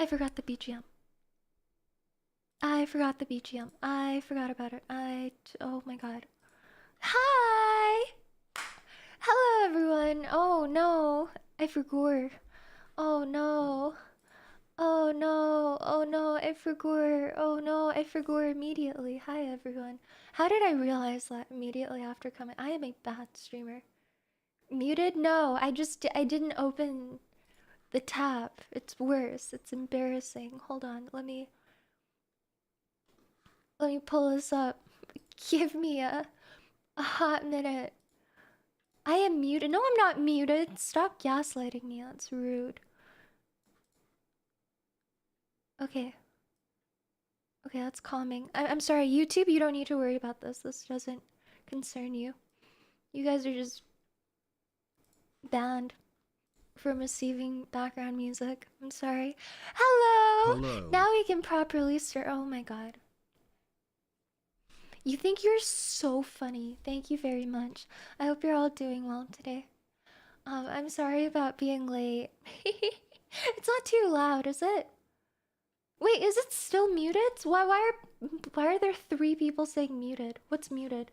I forgot the BGM. I forgot the BGM. I forgot about it. Oh my god. Hi! Hello everyone! Oh no! I forgot. Oh no! Oh no! Oh no! I forgot. Oh no! I forgot immediately. Hi everyone. How did I realize that immediately after coming? I am a bad streamer. Muted? No, I didn't open the tab. It's worse. It's embarrassing. Hold on. Let me pull this up. Give me a hot minute. I am muted. No, I'm not muted. Stop gaslighting me. That's rude. Okay. Okay, that's calming. I'm sorry, YouTube, you don't need to worry about this. This doesn't concern you. You guys are just banned from receiving background music. I'm sorry. Hello! Hello. Now we can properly start. Oh my god. You think you're so funny. Thank you very much. I hope you're all doing well today. I'm sorry about being late. It's not too loud, is it? Wait, is it still muted? Why are there 3 people saying muted? What's muted?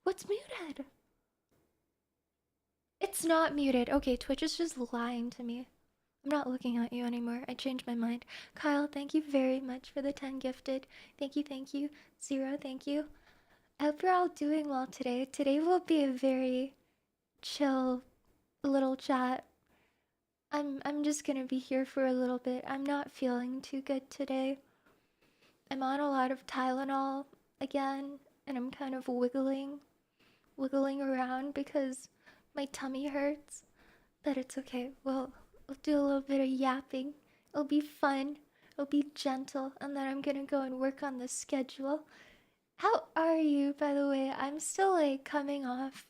What's muted? It's not muted. Okay, Twitch is just lying to me. I'm not looking at you anymore. I changed my mind. Kyle, thank you very much for the 10 gifted. Thank you, thank you. Zero, thank you. I hope you're all doing well today. Today will be a very chill little chat. I'm just gonna be here for a little bit. I'm not feeling too good today. I'm on a lot of Tylenol again, and I'm kind of wiggling around because my tummy hurts. But it's okay. We'll do a little bit of yapping. It'll be fun. It'll be gentle, and then I'm gonna go and work on the schedule. How are you, by the way? I'm still like coming off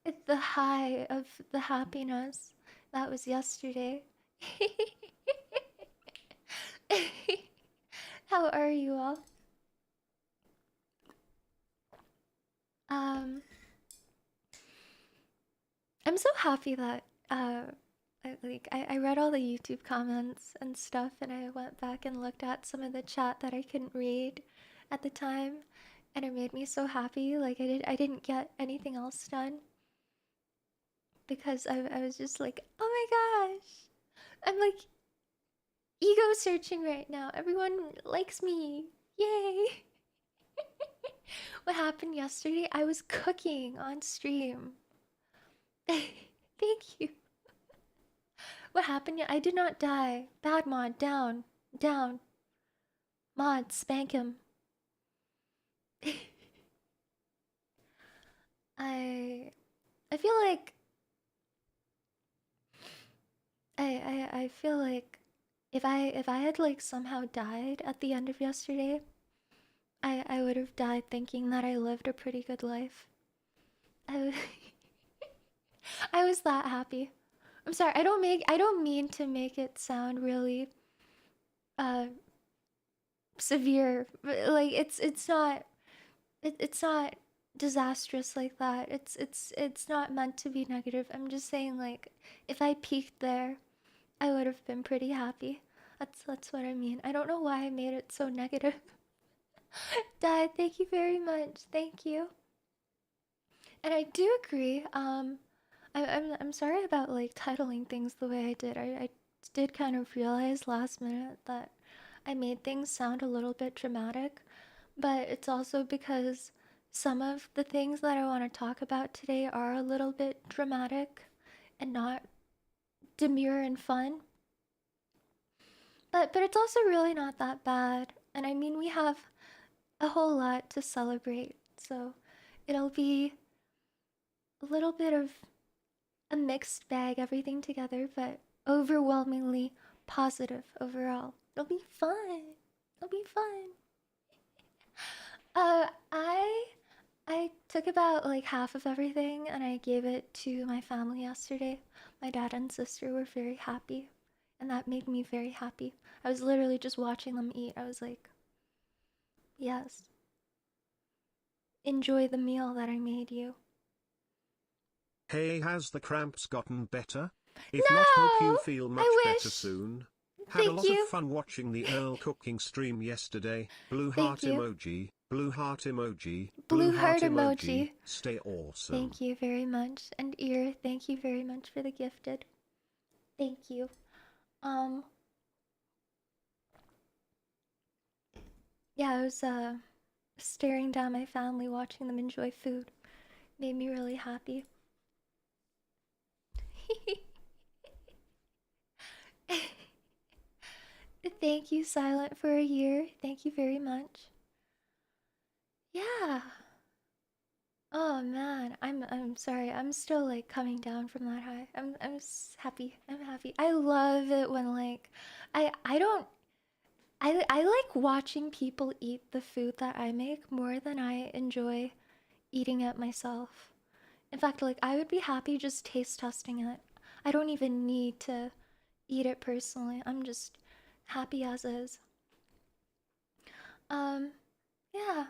the high of the happiness that was yesterday. How are you all? Um, I'm so happy that I read all the YouTube comments and stuff, and I went back and looked at some of the chat that I couldn't read at the time, and it made me so happy. Like I didn't get anything else done because I was just like, oh my gosh, I'm like ego searching right now. Everyone likes me, yay! What happened yesterday? I was cooking on stream. Thank you. What happened? I did not die. Bad mod, down, down. Mod, spank him. I I feel like I feel like if I had like somehow died at the end of yesterday, I would have died thinking that I lived a pretty good life. I I was that happy. I'm sorry. I don't mean to make it sound really uh severe. But, like it's not disastrous like that. It's not meant to be negative. I'm just saying like if I peaked there, I would have been pretty happy. That's what I mean. I don't know why I made it so negative. Dad, thank you very much. Thank you. And I do agree. I'm sorry about like titling things the way I did. I did kind of realize last minute that I made things sound a little bit dramatic, but it's also because some of the things that I want to talk about today are a little bit dramatic and not demure and fun. But it's also really not that bad. And I mean we have a whole lot to celebrate. So it'll be a little bit of a mixed bag, everything together, but overwhelmingly positive overall. It'll be fun. It'll be fun. Uh, I I took about like half of everything and I gave it to my family yesterday. My dad and sister were very happy, and that made me very happy. I was literally just watching them eat. I was like, yes, enjoy the meal that I made you. Hey, has the cramps gotten better? If not, hope you No! feel much I better wish. soon. Had a Thank lot of you. fun watching the Earl cooking stream yesterday. Blue heart Thank you. emoji, blue heart emoji, Blue heart emoji. emoji. Stay awesome. Thank you very much. And Ear, thank you very much for the gifted. Thank you. Yeah, I was staring down my family, watching them enjoy food. Made me really happy. Thank you, Silent, for a year. Thank you very much. Yeah. Oh man, I'm sorry. I'm still like coming down from that high. I'm happy. I'm happy. I love it when like I don't I like watching people eat the food that I make more than I enjoy eating it myself. In fact, like I would be happy just taste testing it. I don't even need to eat it personally. I'm just happy as is. Um, yeah.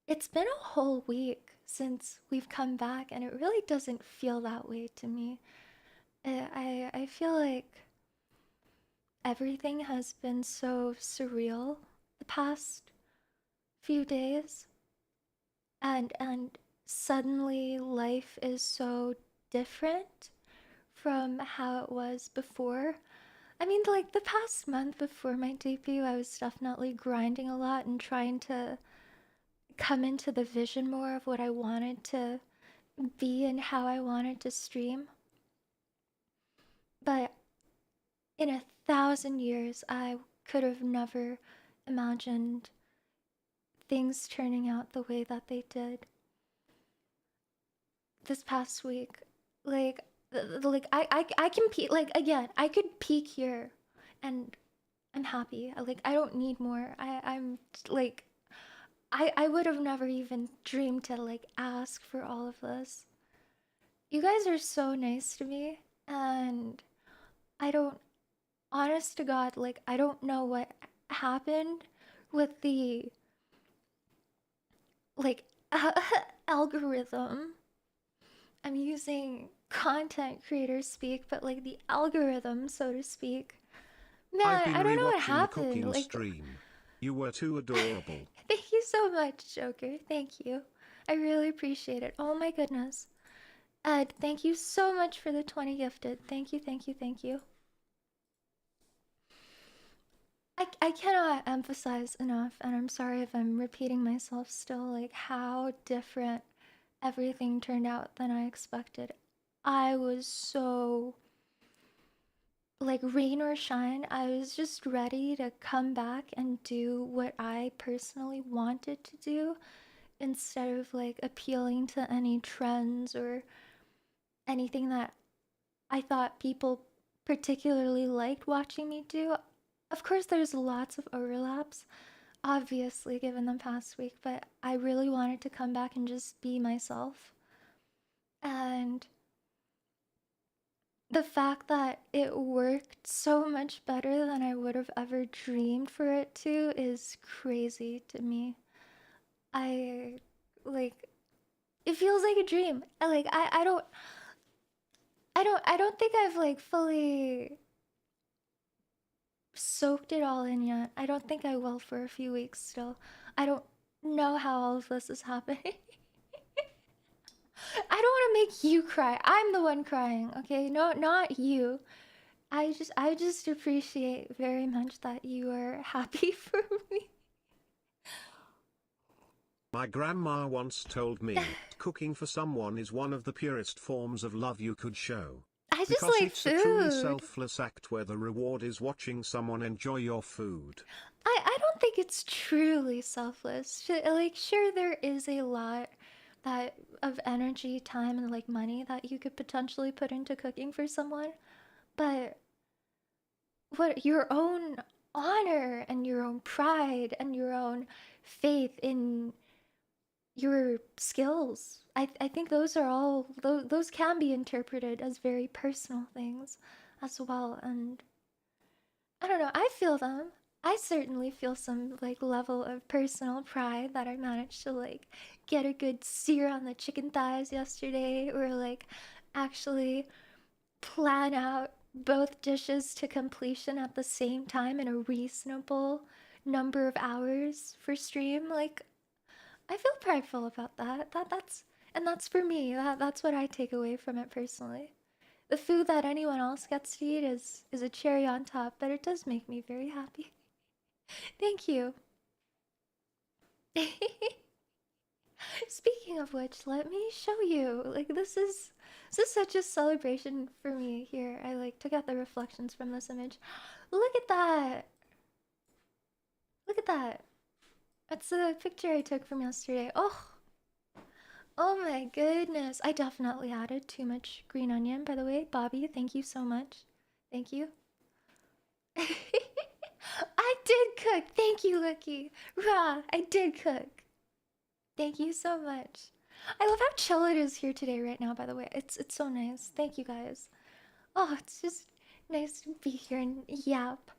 It's been a whole week since we've come back, and it really doesn't feel that way to me. I feel like everything has been so surreal the past few days, and suddenly life is so different from how it was before. I mean, like the past month before my debut, I was definitely grinding a lot and trying to come into the vision more of what I wanted to be and how I wanted to stream. But in 1,000 years, I could have never imagined things turning out the way that they did this past week. Like, I can peak, like, again, I could peak here and I'm happy. Like, I don't need more. I'm like, I would have never even dreamed to like ask for all of this. You guys are so nice to me, and I don't, honest to God, like, I don't know what happened with the, like, algorithm. I'm using content creator speak, but like the algorithm, so to speak. I've Man, been I don't know what rewatching the happened. cooking Like, stream. You were too adorable. thank you so much, Joker. Thank you. I really appreciate it. Oh my goodness. Ed, thank you so much for the 20 gifted. Thank you, thank you, thank you. I cannot emphasize enough, and I'm sorry if I'm repeating myself still, like how different everything turned out than I expected. I was so, like, rain or shine, I was just ready to come back and do what I personally wanted to do instead of like appealing to any trends or anything that I thought people particularly liked watching me do. Of course, there's lots of overlaps, obviously, given the past week, but I really wanted to come back and just be myself. And the fact that it worked so much better than I would have ever dreamed for it to is crazy to me. I, like, it feels like a dream. I don't think I've like fully soaked it all in yet. I don't think I will for a few weeks still. I don't know how all of this is happening. I don't want to make you cry. I'm the one crying, okay? No, not you. I just appreciate very much that you are happy for me. My grandma once told me, cooking for someone is one of the purest forms of love you could show. I just Because like it's a truly food. selfless act where the reward is watching someone enjoy your food. I don't think it's truly selfless. Like, sure, there is a lot that of energy, time, and like money that you could potentially put into cooking for someone, but what your own honor and your own pride and your own faith in your skills, I think those are all those can be interpreted as very personal things as well, and I don't know, I feel them. I certainly feel some like level of personal pride that I managed to like get a good sear on the chicken thighs yesterday, or like actually plan out both dishes to completion at the same time in a reasonable number of hours for stream. Like I feel prideful about that. That's for me. That's what I take away from it personally. The food that anyone else gets to eat is a cherry on top, but it does make me very happy. Thank you. Speaking of which, let me show you. Like this is such a celebration for me here. I like took out the reflections from this image. Look at that. Look at that. That's the picture I took from yesterday. Oh my goodness. I definitely added too much green onion, by the way. Bobby, thank you so much. Thank you. I did cook. Thank you, Lucky. Rah, I did cook. Thank you so much. I love how chill it is here today right now, by the way. It's so nice. Thank you guys. Oh, it's just nice to be here and yap.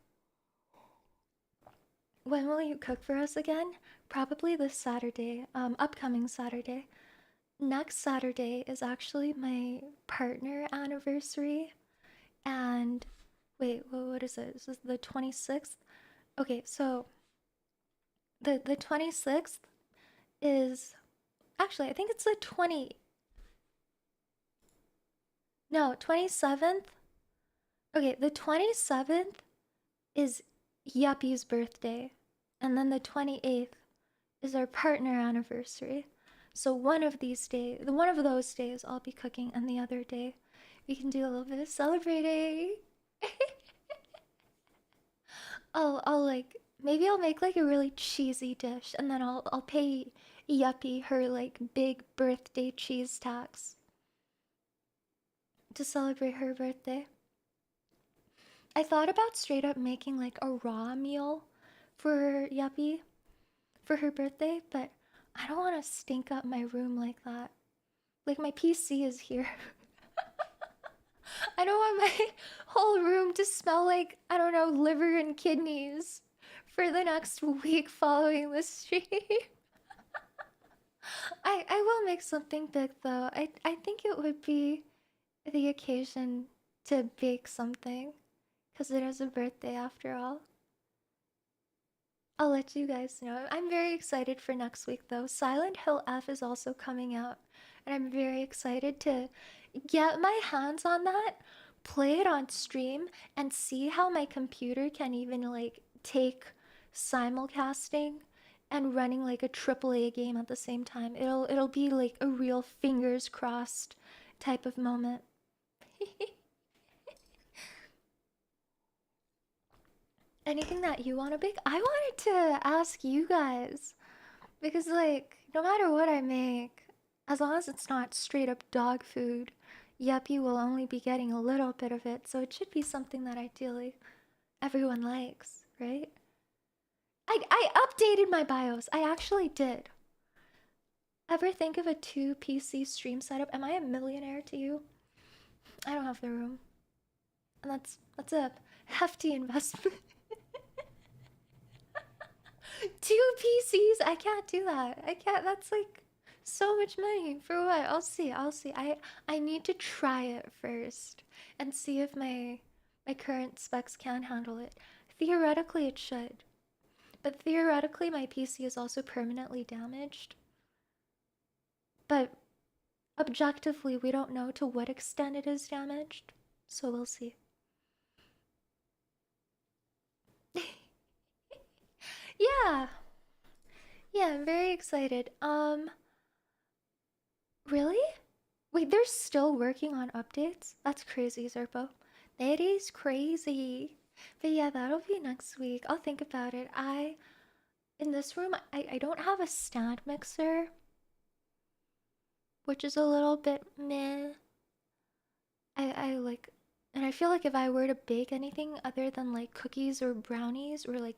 When will you cook for us again? Probably this Saturday, upcoming Saturday. Next Saturday is actually my partner anniversary. And wait, what is it? This is the 26th. Okay, so the 26th is actually, I think it's the 20. No, 27th. Okay, the 27th is Yuppie's birthday. And then the 28th is our partner anniversary. So one of these days, one of those days, I'll be cooking, and the other day, we can do a little bit of celebrating. I'll like maybe I'll make like a really cheesy dish, and then I'll pay Yuppie her like big birthday cheese tax to celebrate her birthday. I thought about straight up making like a raw meal for Yuppie for her birthday, but I don't want to stink up my room like that. Like my PC is here. I don't want my whole room to smell like, I don't know, liver and kidneys for the next week following the stream. I will make something big though. I think it would be the occasion to bake something because it is a birthday after all. I'll let you guys know. I'm very excited for next week though. Silent Hill F is also coming out, and I'm very excited to get my hands on that, play it on stream, and see how my computer can even like take simulcasting and running like a AAA game at the same time. It'll be like a real fingers crossed type of moment. Anything that you want to bake? I wanted to ask you guys because like no matter what I make, as long as it's not straight up dog food, Yuppie will only be getting a little bit of it, so it should be something that ideally everyone likes, right? I updated my BIOS. I actually did. Ever think of a 2 PC stream setup? Am I a millionaire to you? I don't have the room. And that's a hefty investment. 2 PCs? I can't do that. I can't. That's like so much money for what? I'll see. I need to try it first and see if my current specs can handle it. Theoretically it should. But theoretically my PC is also permanently damaged. But objectively we don't know to what extent it is damaged. So we'll see. Yeah. Yeah, I'm very excited. Really? Wait, they're still working on updates? That's crazy, Zerpo. That is crazy. But yeah, that'll be next week. I'll think about it. In this room, I don't have a stand mixer, which is a little bit meh. I like, and I feel like if I were to bake anything other than like cookies or brownies or like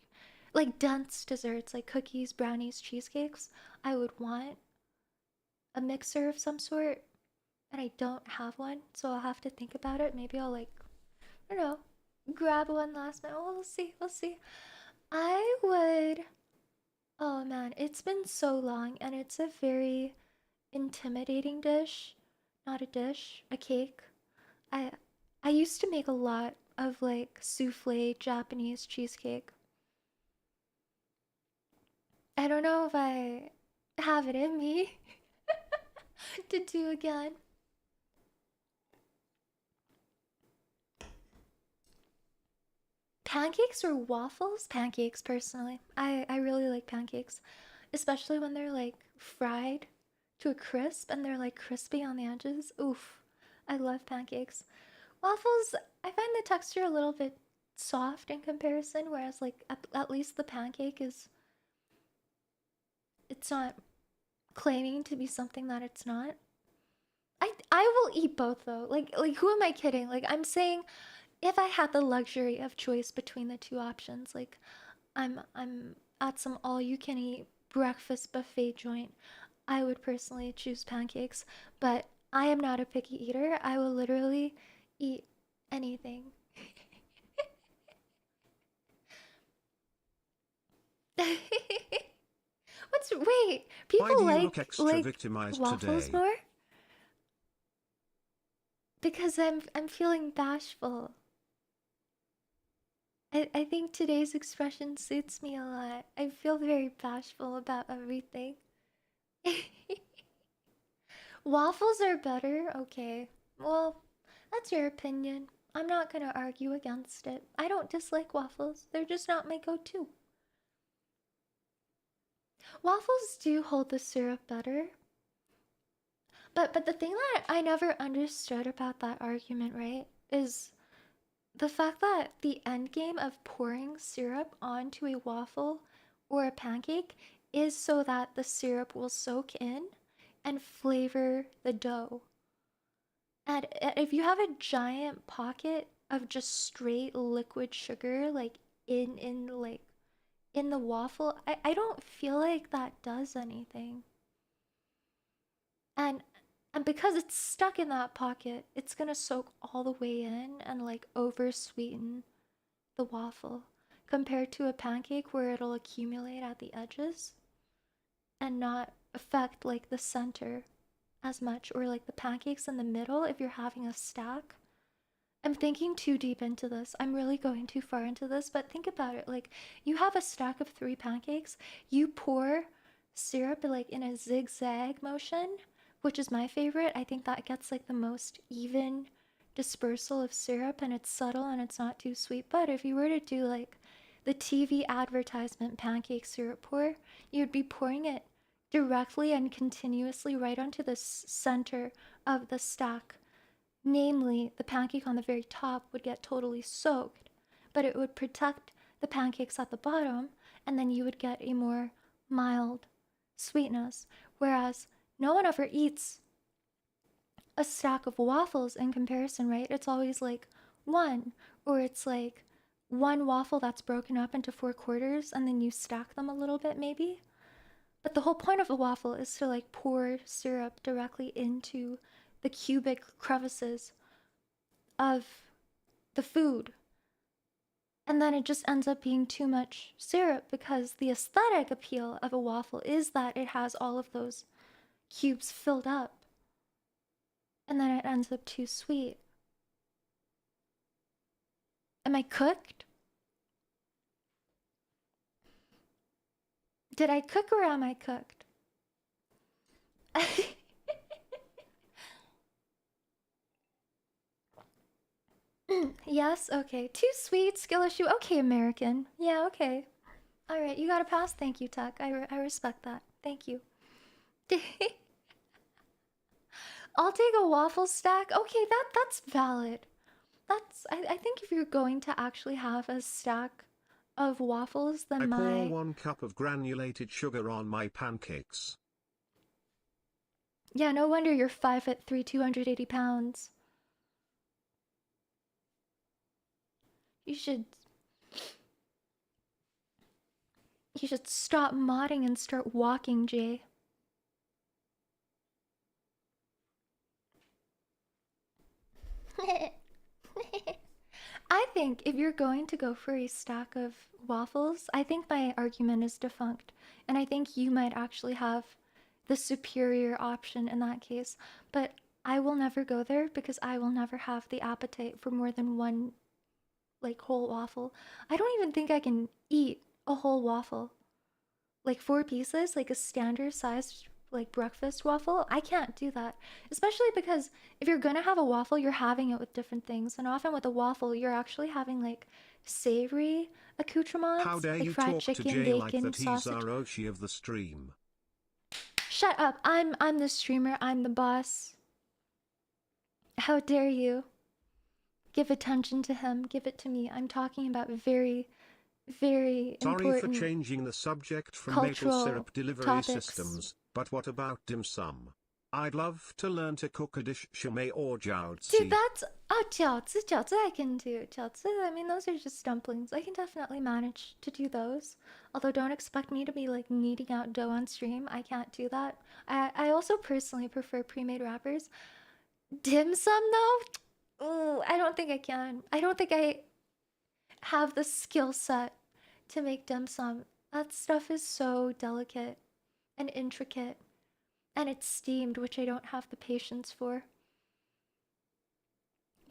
dense desserts like cookies, brownies, cheesecakes, I would want a mixer of some sort, and I don't have one, so I'll have to think about it. Maybe I'll like, I don't know, grab one last minute. Oh, we'll see. We'll see. I would. Oh man, it's been so long, and it's a very intimidating dish. Not a dish, a cake. I I used to make a lot of like souffle Japanese cheesecake. I don't know if I have it in me to do again. Pancakes or waffles? Pancakes, personally. I really like pancakes, especially when they're like fried to a crisp and they're like crispy on the edges. Oof, I love pancakes. Waffles, I find the texture a little bit soft in comparison, whereas like at least the pancake is, it's not claiming to be something that it's not. I will eat both though. Like who am I kidding? Like I'm saying if I had the luxury of choice between the two options, like I'm at some all you can eat breakfast buffet joint, I would personally choose pancakes, but I am not a picky eater. I will literally eat anything. Wait, Why do people you look like extra victimized waffles today? more? Because I'm feeling bashful. I think today's expression suits me a lot. I feel very bashful about everything. Waffles are better? Okay. Well, that's your opinion. I'm not gonna argue against it. I don't dislike waffles, they're just not my go to. Waffles do hold the syrup better. But the thing that I never understood about that argument, right, is the fact that the end game of pouring syrup onto a waffle or a pancake is so that the syrup will soak in and flavor the dough. And if you have a giant pocket of just straight liquid sugar like in in the waffle, I don't feel like that does anything. And and because it's stuck in that pocket, it's gonna soak all the way in and like over sweeten the waffle compared to a pancake where it'll accumulate at the edges and not affect like the center as much, or like the pancakes in the middle if you're having a stack. I'm thinking too deep into this. I'm really going too far into this, but think about it. Like, you have a stack of 3 pancakes, you pour syrup like in a zigzag motion, which is my favorite. I think that gets like the most even dispersal of syrup and it's subtle and it's not too sweet. But if you were to do like the TV advertisement pancake syrup pour, you'd be pouring it directly and continuously right onto the center of the stack. Namely, the pancake on the very top would get totally soaked, but it would protect the pancakes at the bottom, and then you would get a more mild sweetness. Whereas no one ever eats a stack of waffles in comparison, right? It's always like one, or it's like one waffle that's broken up into 4 quarters, and then you stack them a little bit, maybe. But the whole point of a waffle is to like pour syrup directly into the cubic crevices of the food. And then it just ends up being too much syrup because the aesthetic appeal of a waffle is that it has all of those cubes filled up. And then it ends up too sweet. Am I cooked? Did I cook or am I cooked? Yes, okay. Too sweet, skill issue. Okay, American. Yeah, okay. Alright, you got a pass? Thank you, Tuck. I respect that. Thank you. I'll take a waffle stack. Okay, that's valid. I think if you're going to actually have a stack of waffles, I then pour my 1 cup of granulated sugar on my pancakes. yeah, no wonder you're 5'3", 280 pounds. You should you should stop modding and start walking, Jay. I think if you're going to go for a stack of waffles, I think my argument is defunct. And I think you might actually have the superior option in that case. But I will never go there because I will never have the appetite for more than one, like, whole waffle. I don't even think I can eat a whole waffle. Like 4 pieces, like a standard sized like breakfast waffle. I can't do that. Especially because if you're gonna have a waffle, you're having it with different things. And often with a waffle, you're actually having like savory How accoutrements, dare like you fried talk to chicken, Jay like bacon, that? He's sausage. our Oshi of the stream. Shut up. I'm the streamer. I'm the boss. How dare you give attention to him? Give it to me. I'm talking about very, very Sorry for important changing the subject from maple cultural syrup delivery topics. systems, but what about dim sum? I'd love to learn to cook a dish shumei or Dude, jiaozi. that's jiaozi I can do. Jiaozi, I mean, those are just dumplings. I can definitely manage to do those. Although don't expect me to be like kneading out dough on stream. I can't do that. I also personally prefer pre-made wrappers. Dim sum though? Ooh, I don't think I can. I don't think I have the skill set to make dim sum. That stuff is so delicate and intricate. And it's steamed, which I don't have the patience for.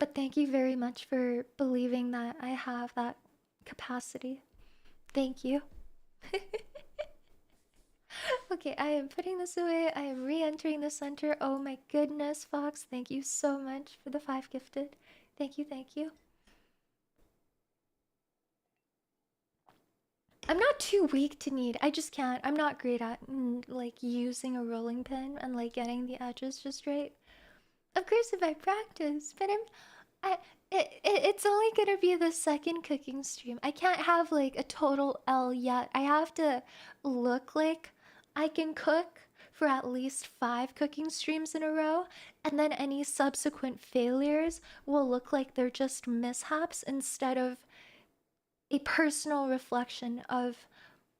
But thank you very much for believing that I have that capacity. Thank you. Okay, I am putting this away. I am re-entering the center. Oh my goodness, Fox. Thank you so much for the 5 gifted. Thank you, thank you. I'm not too weak to knead. I just can't. I'm not great at like using a rolling pin and like getting the edges just right. Of course, if I practice, but it's only gonna be the second cooking stream. I can't have like a total L yet. I have to look like I can cook for at least 5 cooking streams in a row, and then any subsequent failures will look like they're just mishaps instead of a personal reflection of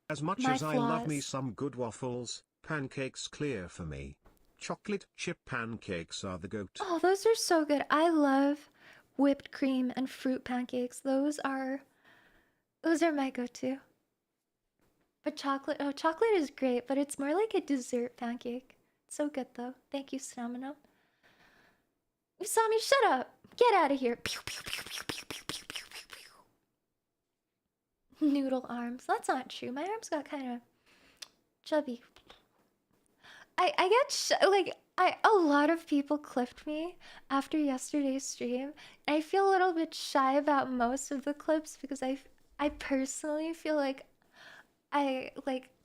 As much my as I love me flaws. some good waffles, pancakes clear for me. Chocolate chip pancakes are the goat. Oh, those are so good. I love whipped cream and fruit pancakes. Those are my go-to. But chocolate, oh, chocolate is great, but it's more like a dessert pancake. It's so good though. Thank you, Stamina. Usami, shut up! Get out of here! Pew, pew, pew, pew, pew, pew, pew, pew, pew, pew. Noodle arms. That's not true. My arms got kind of chubby. I get like a lot of people clipped me after yesterday's stream. I feel a little bit shy about most of the clips because I personally feel like I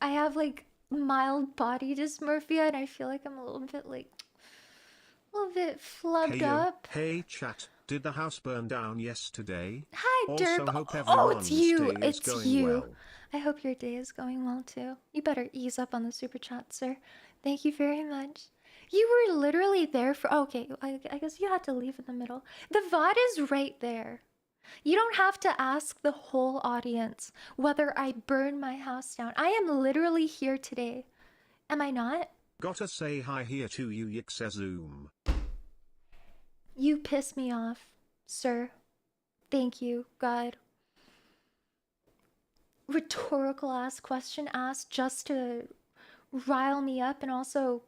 have like mild body dysmorphia and I feel like I'm a little bit flubbed up. Hey chat, did the house burn down yesterday? Hi, Also Derp. hope Oh, it's everyone's you. day is It's going you. well. I hope your day is going well too. You better ease up on the super chat, sir. Thank you very much. You were literally there for. Okay, I guess you had to leave in the middle. The VOD is right there. You don't have to ask the whole audience whether I burn my house down. I am literally here today. Am I not? Gotta say hi here to you Yixazoom. You piss me off, sir. Thank you, God. Rhetorical ass question asked just to rile me up and also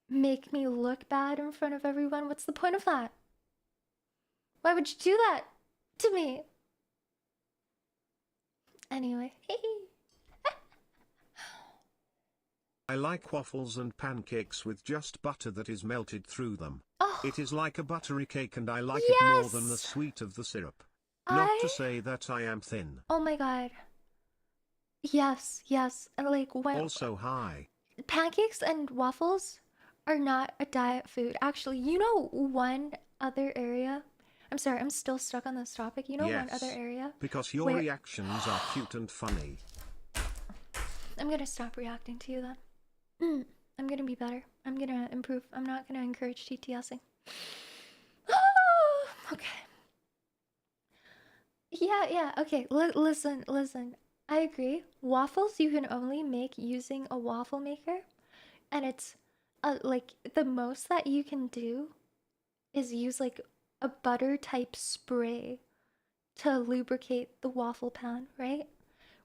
make me look bad in front of everyone. What's the point of that? Why would you do that to me? Anyway, I like waffles and pancakes with just butter that is melted through them. Oh, It is like a buttery cake and I like it more than the yes! sweet of the syrup. Not to I. say that I am thin. Oh my god. Yes, yes. And like when Also hi. pancakes and waffles are not a diet food. Actually, you know one other area. I'm sorry, I'm still stuck on this topic. You know one other Yes. area Because your where reactions are cute and funny. I'm gonna stop reacting to you then. I'm gonna be better. I'm gonna improve. I'm not gonna encourage TTSing. Okay. Yeah. Okay. Listen. I agree. Waffles you can only make using a waffle maker, and it's like the most that you can do is use like a butter type spray to lubricate the waffle pan, right?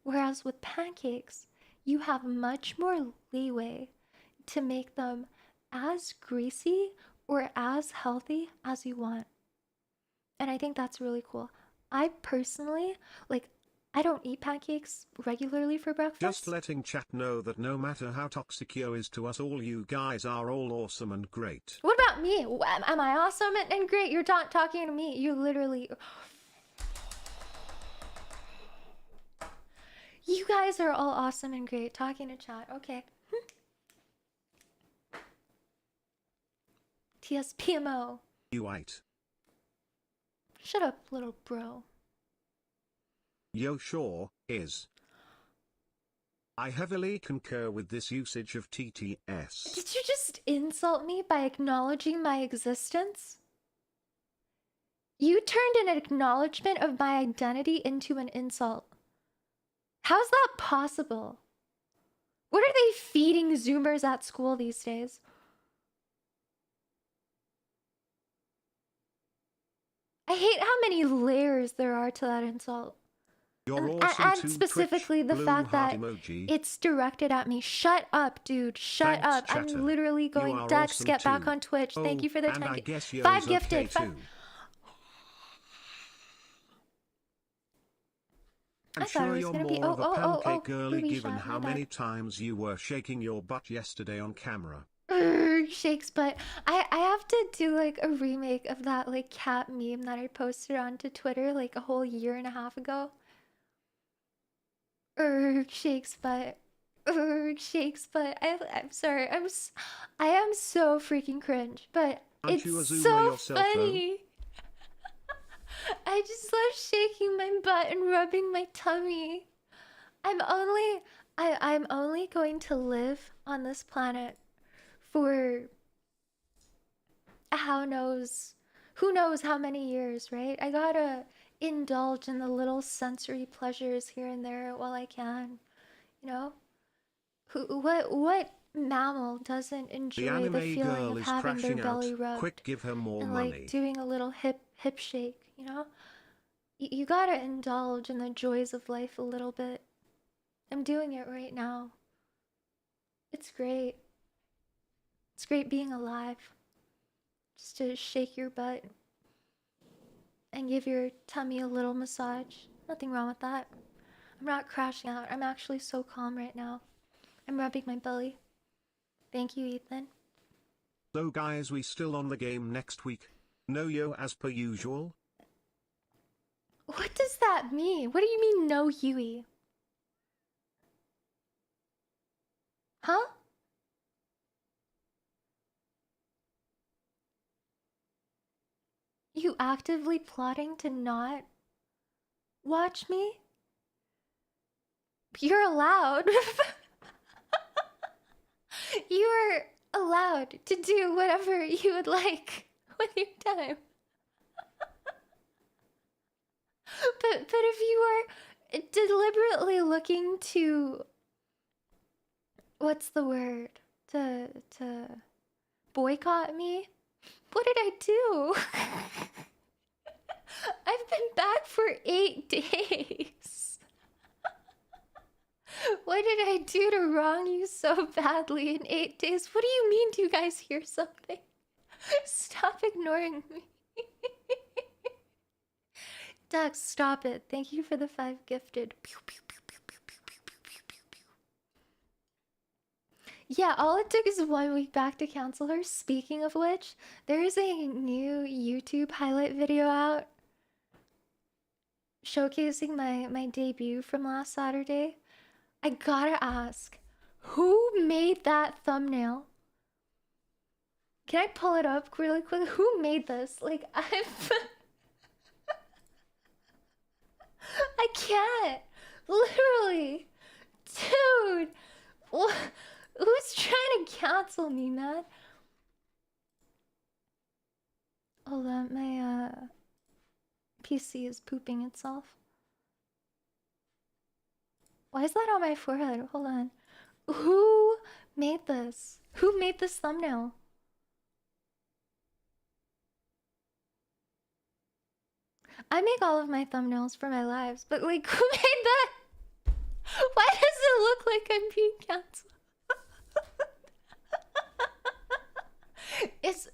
Whereas with pancakes, you have much more leeway to make them as greasy or as healthy as you want. And I think that's really cool. I personally, like, I don't eat pancakes regularly for breakfast. Just letting chat know that no matter how toxic yo is to us all, you guys are all awesome and great. What about me? Am I awesome and great? You're not talking to me. You literally... You guys are all awesome and great. Talking to chat. Okay. TSPMO. You white. Shut up, little bro. Yo sure is. I heavily concur with this usage of TTS. Did you just insult me by acknowledging my existence? You turned an acknowledgement of my identity into an insult. How's that possible? What are they feeding Zoomers at school these days? I hate how many layers there are to that insult. You're awesome and too, specifically Twitch, the blue fact heart that emoji. it's directed at me. Shut up, dude. Shut Thanks, up. chatter. I'm literally going, You are Dex, awesome get back too. on Twitch. Thank you for the and 10 I guess yo's 5 okay gifted. Too. I'm sure you're more of a pancake girly given how many times you were shaking your butt yesterday on camera. Shakes butt. I have to do like a remake of that like cat meme that I posted onto Twitter like a whole year and a half ago. Shakes butt. Shakes butt. I'm sorry. I am so freaking cringe, but Aren't you a it's Zoomer so yourself, funny. I just love shaking my butt and rubbing my tummy. I'm only going to live on this planet for who knows how many years, right? I gotta indulge in the little sensory pleasures here and there while I can, you know? What mammal doesn't enjoy the feeling of having their belly rubbed? Quick, give her more and money. like doing a little hip shake, you know? You gotta indulge in the joys of life a little bit. I'm doing it right now. It's great. It's great being alive. Just to shake your butt and give your tummy a little massage. Nothing wrong with that. I'm not crashing out. I'm actually so calm right now. I'm rubbing my belly. Thank you, Ethan. So guys, we still on the game next week? No yo as per usual? What does that mean? What do you mean, no Huey? Huh? You actively plotting to not watch me? You're allowed. You're allowed to do whatever you would like with your time. But if you are deliberately looking to, what's the word? To boycott me? What did I do? I've been back for 8 days. What did I do to wrong you so badly in 8 days? What do you mean? Do you guys hear something? Stop ignoring me. Dex, stop it. Thank you for the 5 gifted. Pew, pew, pew, pew, pew, pew, pew, pew, pew, pew. Yeah, all it took is 1 week back to cancel her. Speaking of which, there is a new YouTube highlight video out showcasing my debut from last Saturday. I gotta ask, who made that thumbnail? Can I pull it up really quick? Who made this? Like, I can't. Literally. Dude. Who's trying to cancel me, man? Hold on, my PC is pooping itself. Why is that on my forehead? Hold on. Who made this? Who made this thumbnail? I make all of my thumbnails for my lives, but like, who made that? Why does it look like I'm being canceled?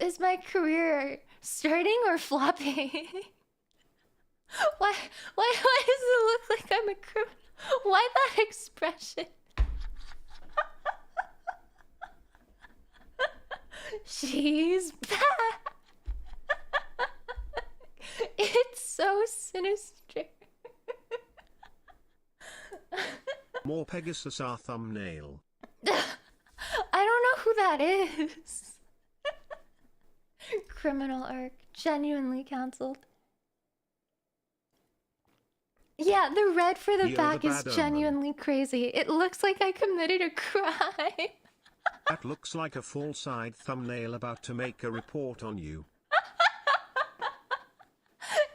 Is my career starting or flopping? Why does it look like I'm a criminal? Why that expression? She's back. It's so sinister. More Pegasus our thumbnail. I don't know who that is. Criminal arc. Genuinely cancelled. Yeah, the red for the back is genuinely crazy. It looks like I committed a crime. That looks like a full side thumbnail about to make a report on you.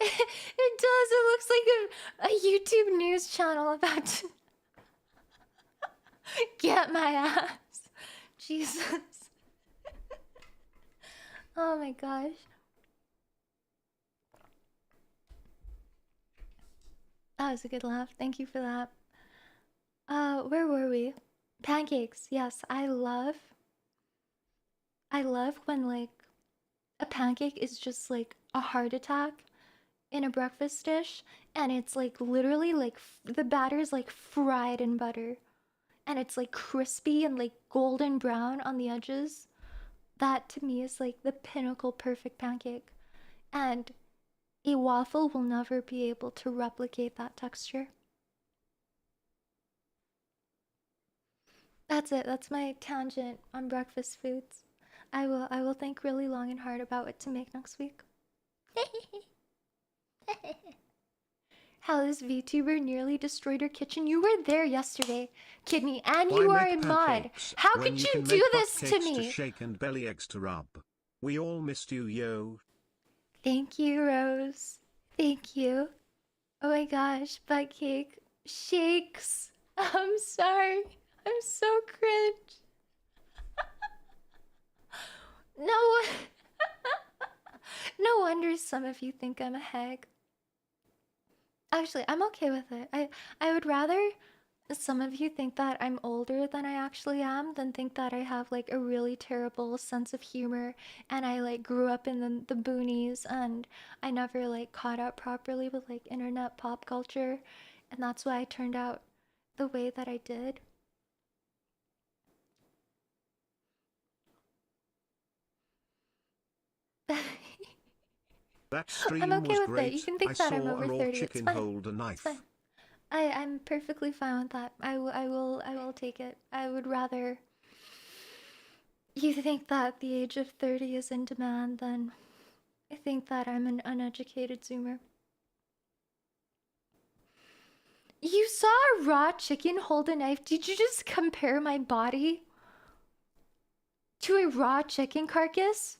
It does. It looks like a YouTube news channel about to get my ass. Jesus. Oh my gosh. That was a good laugh. Thank you for that. Where were we? Pancakes. Yes, I love when like a pancake is just like a heart attack in a breakfast dish, and it's like literally like the batter is like fried in butter, and it's like crispy and like golden brown on the edges. That to me is like the pinnacle perfect pancake, and a waffle will never be able to replicate that texture. That's it. That's my tangent on breakfast foods. I will think really long and hard about what to make next week. How this VTuber nearly destroyed her kitchen. You were there yesterday, Kidney, and you are a mod. How could you do this to me? To shake and belly eggs to rub. We all missed you, yo. Thank you, Rose. Thank you. Oh my gosh, butt cake shakes. I'm sorry. I'm so cringe. No, no wonder some of you think I'm a hag. Actually, I'm okay with it. I would rather some of you think that I'm older than I actually am than think that I have like a really terrible sense of humor and I like grew up in the boonies and I never like caught up properly with like internet pop culture, and that's why I turned out the way that I did. That stream I'm okay was with great. it. You can think that I'm over 30. Chicken It's fine. hold a knife. It's fine. I'm perfectly fine with that. I will take it. I would rather you think that the age of 30 is in demand than I think that I'm an uneducated Zoomer. You saw a raw chicken hold a knife. Did you just compare my body to a raw chicken carcass?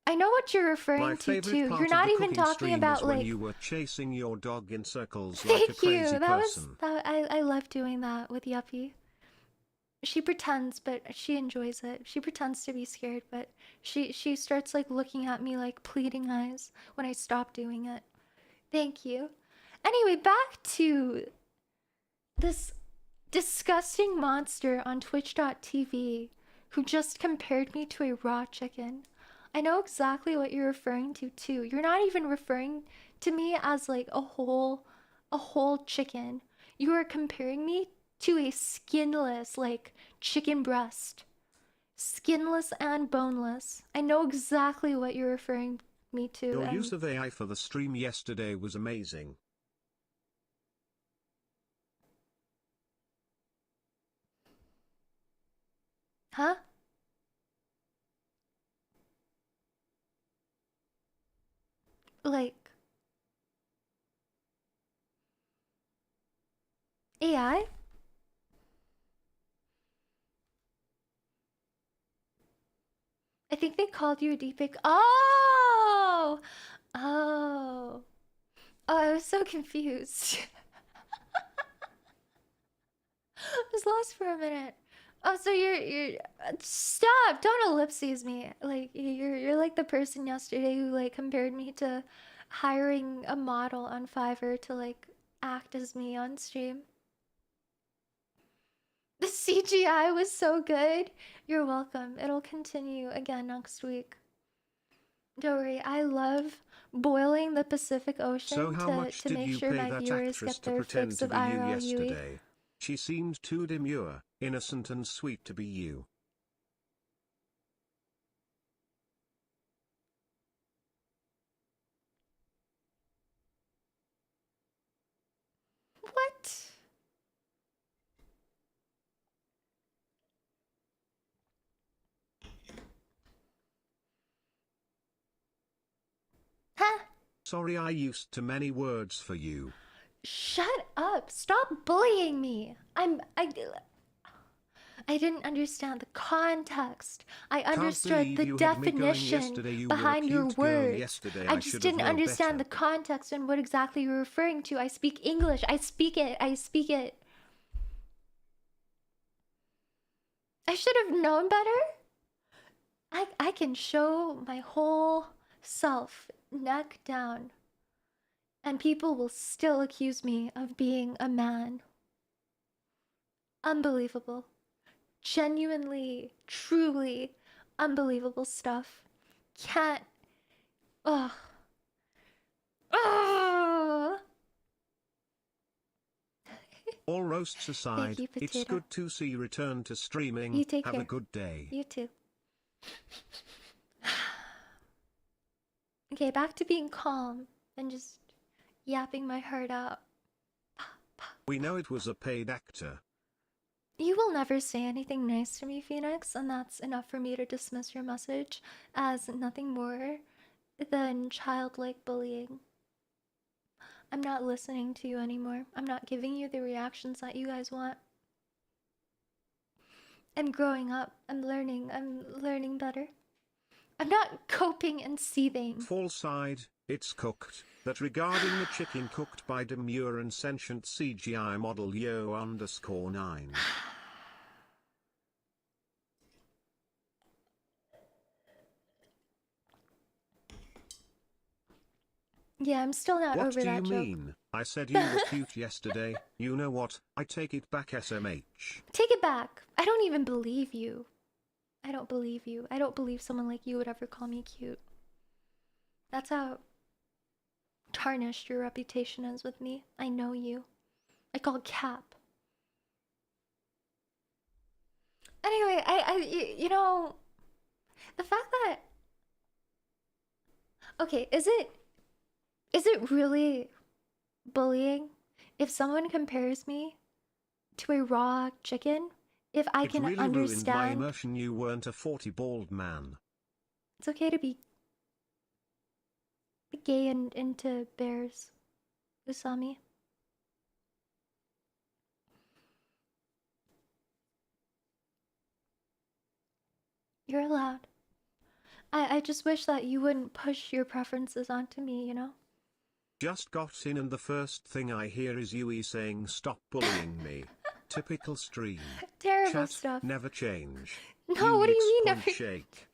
I know what you're referring to too. You're not even talking about like when you were chasing your dog in circles Thank like a crazy you. person. I love doing that with Yuppie. She pretends, but she enjoys it. She pretends to be scared, but she starts like looking at me like pleading eyes when I stop doing it. Thank you. Anyway, back to this disgusting monster on twitch.tv who just compared me to a raw chicken. I know exactly what you're referring to too. You're not even referring to me as like a whole chicken. You are comparing me to a skinless like chicken breast. Skinless and boneless. I know exactly what you're referring me to. Your use of AI for the stream yesterday was amazing. Huh? Like AI? I think they called you a deepfake. Oh! Oh. Oh, I was so confused. I was lost for a minute. Oh, so you're stop! Don't ellipses me. Like you're like the person yesterday who like compared me to hiring a model on Fiverr to like act as me on stream. The CGI was so good. You're welcome. It'll continue again next week. Don't worry, I love boiling the Pacific Ocean So how much to did make you sure pay my that viewers actress get to their pretend fix to of be you IRL UE. yesterday? She seemed too demure, innocent and sweet to be you. What? Huh? Sorry I used too many words for you. Shut up. Stop bullying me. I didn't understand the context. I understood the definition behind your words. I just didn't understand the context and what exactly you're referring to. I speak English. I speak it. I speak it. I should have known better. I can show my whole self, neck down, and people will still accuse me of being a man. Unbelievable. Genuinely, truly unbelievable stuff. Can't. Ugh. Ugh. All roasts aside, you, it's good to see you return to streaming. You take Have care. a good day. You too. Okay, back to being calm and just yapping my heart out. We know it was a paid actor. You will never say anything nice to me, Phoenix, and that's enough for me to dismiss your message as nothing more than childlike bullying. I'm not listening to you anymore. I'm not giving you the reactions that you guys want. I'm growing up. I'm learning better. I'm not coping and seething. Fall side, it's cooked. That regarding the chicken cooked by demure and sentient CGI model yo_9. Yeah, I'm still not over that joke. What do you mean? I said you were cute yesterday. You know what? I take it back, SMH. Take it back. I don't even believe you. I don't believe you. I don't believe someone like you would ever call me cute. That's how tarnished your reputation is with me. I know you. I call cap. Anyway, you know, the fact that... Okay, is it really bullying if someone compares me to a raw chicken? If I can really understand... ruined my immersion. You weren't a 40 bald man. It's okay to be gay and into bears, Usami. You're allowed. I just wish that you wouldn't push your preferences onto me, you know? Just got in and the first thing I hear is Yui saying stop bullying me. Typical stream. Terrible Chat, stuff. never change. No, what do you mean never shake?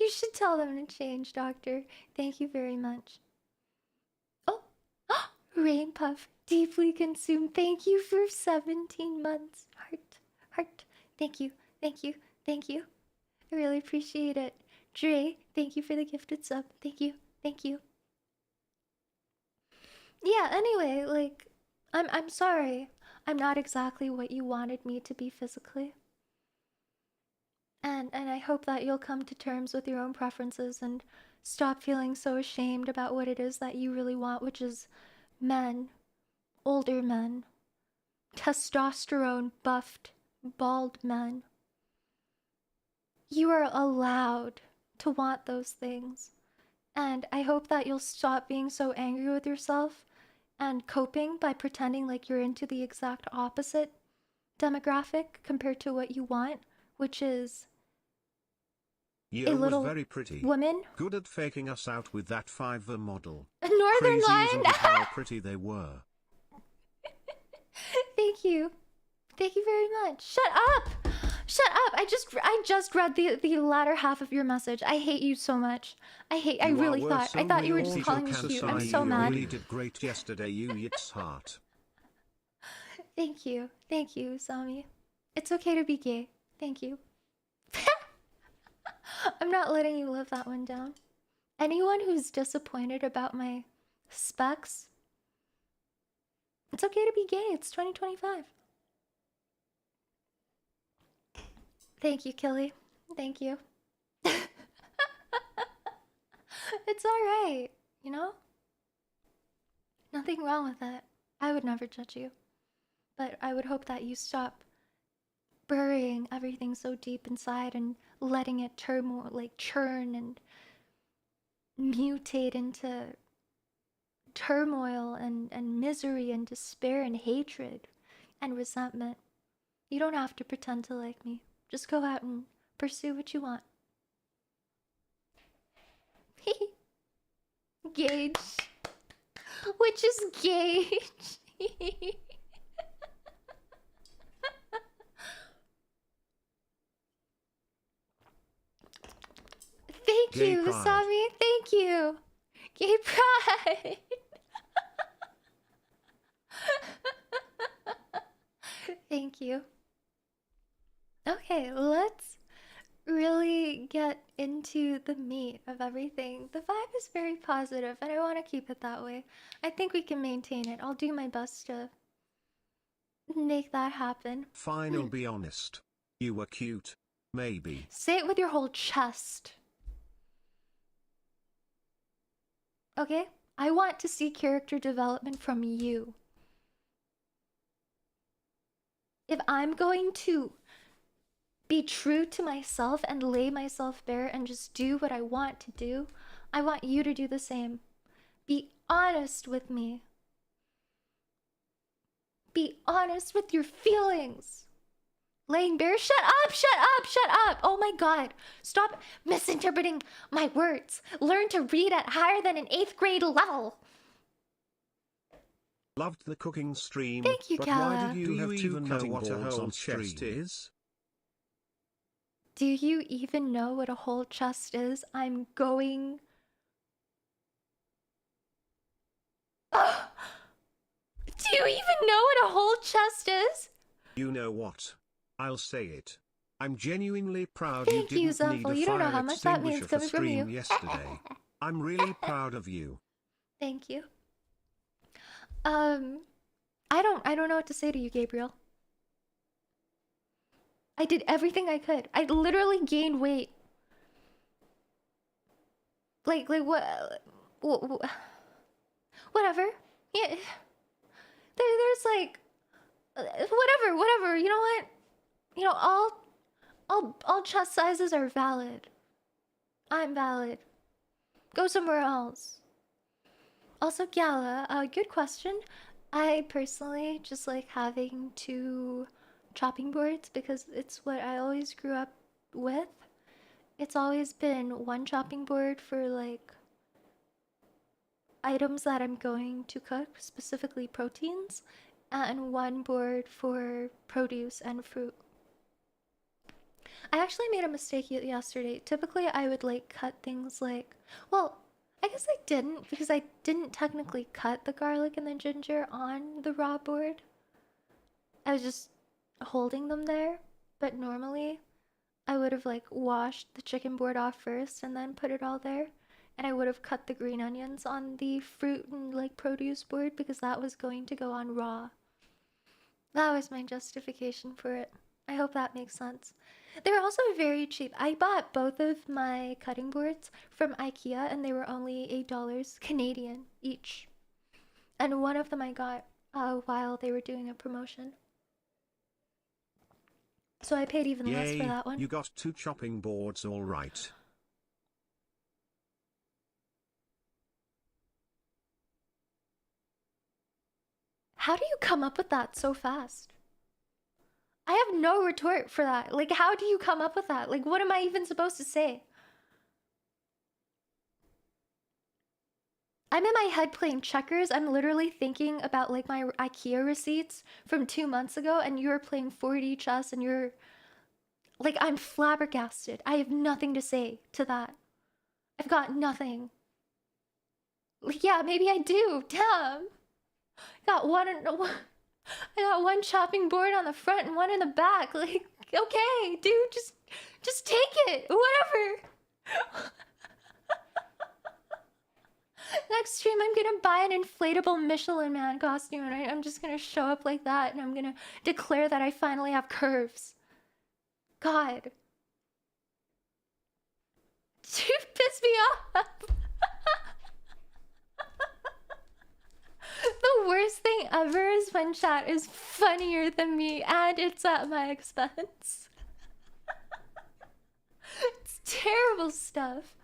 You should tell them to change, Doctor. Thank you very much. Oh, Rain Puff, deeply consumed. Thank you for 17 months. Heart. Thank you. I really appreciate it. Dre, thank you for the gifted sub. Thank you. Yeah, anyway, like, I'm sorry. I'm not exactly what you wanted me to be physically. And I hope that you'll come to terms with your own preferences and stop feeling so ashamed about what it is that you really want, which is men, older men, testosterone buffed, bald men. You are allowed to want those things. And I hope that you'll stop being so angry with yourself and coping by pretending like you're into the exact opposite demographic compared to what you want, which is Yo a little was very pretty. woman. Good at faking us out with that Fiverr model. A northern Crazy lion. isn't it how pretty they were. Thank you very much. Shut up. Shut up! I just read the latter half of your message. I hate you so much. I You are really worse I thought you were real just teacher calling me can cute. I'm say so you mad. really did great yesterday, you Yit's heart. Thank you, Sami. It's okay to be gay. Thank you. I'm not letting you live that one down. Anyone who's disappointed about my specs, it's okay to be gay. It's 2025. Thank you, Killy. Thank you. It's alright, you know? Nothing wrong with it. I would never judge you. But I would hope that you stop burying everything so deep inside and letting it churn and mutate into turmoil and misery and despair and hatred and resentment. You don't have to pretend to like me. Just go out and pursue what you want. Gage. Which is Gage. Thank Gay you, pride. Sami. Thank you. Gay pride. Thank you. Okay, let's really get into the meat of everything. The vibe is very positive, and I want to keep it that way. I think we can maintain it. I'll do my best to make that happen. Fine, I'll be honest. You were cute. Maybe. Say it with your whole chest. Okay? I want to see character development from you. If I'm going to be true to myself and lay myself bare and just do what I want to do, I want you to do the same. Be honest with me. Be honest with your feelings. Laying bare, shut up, shut up, shut up. Oh my god. Stop misinterpreting my words. Learn to read at higher than an 8th grade level. Loved the cooking stream. Thank you, but Kala. why did you have two even know cutting what a boards whole on chest stream? is? Do you even know what a whole chest is? I'm going... Do you even know what a whole chest is? You know what? I'll say it. I'm genuinely proud Thank you you, didn't need Zephyl. a You don't know fire how much that means extinguisher for coming from you. stream yesterday. I'm really proud of you. Thank you. I don't know what to say to you, Gabriel. I did everything I could. I literally gained weight. Like whatever. Yeah. There's like, whatever. You know what? You know, all chest sizes are valid. I'm valid. Go somewhere else. Also, Gala, good question. I personally just like having two chopping boards because it's what I always grew up with. It's always been one chopping board for like items that I'm going to cook, specifically proteins, and one board for produce and fruit. I actually made a mistake yesterday. Typically, I would like cut things like, well, I guess I didn't because I didn't technically cut the garlic and the ginger on the raw board. I was just holding them there, but normally I would have like washed the chicken board off first and then put it all there. And I would have cut the green onions on the fruit and like produce board because that was going to go on raw. That was my justification for it. I hope that makes sense. They were also very cheap. I bought both of my cutting boards from IKEA and they were only $8 Canadian each. And one of them I got while they were doing a promotion. So I paid even less for that one. You got two chopping boards, all right. How do you come up with that so fast? I have no retort for that. Like, how do you come up with that? Like, what am I even supposed to say? I'm in my head playing checkers. I'm literally thinking about like my IKEA receipts from 2 months ago, and you're playing 4D chess and you're Like, I'm flabbergasted. I have nothing to say to that. I've got nothing. Like, yeah, maybe I do. Damn. I got one chopping board on the front and one in the back. Like, okay, dude, just take it. Whatever. Next stream, I'm gonna buy an inflatable Michelin Man costume and I'm just gonna show up like that and I'm gonna declare that I finally have curves. God. You piss me off. The worst thing ever is when chat is funnier than me and it's at my expense. It's terrible stuff.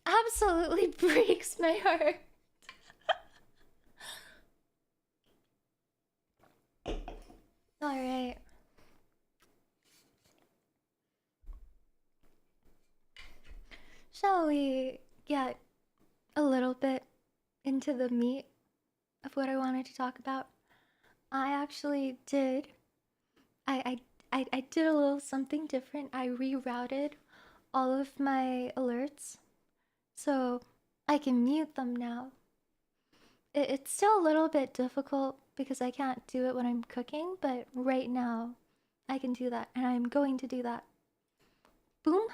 Absolutely breaks my heart. Alright. Shall we get a little bit into the meat of what I wanted to talk about? I actually did. I did a little something different. I rerouted all of my alerts so I can mute them now. It's still a little bit difficult because I can't do it when I'm cooking, but right now I can do that, and I'm going to do that. Boom,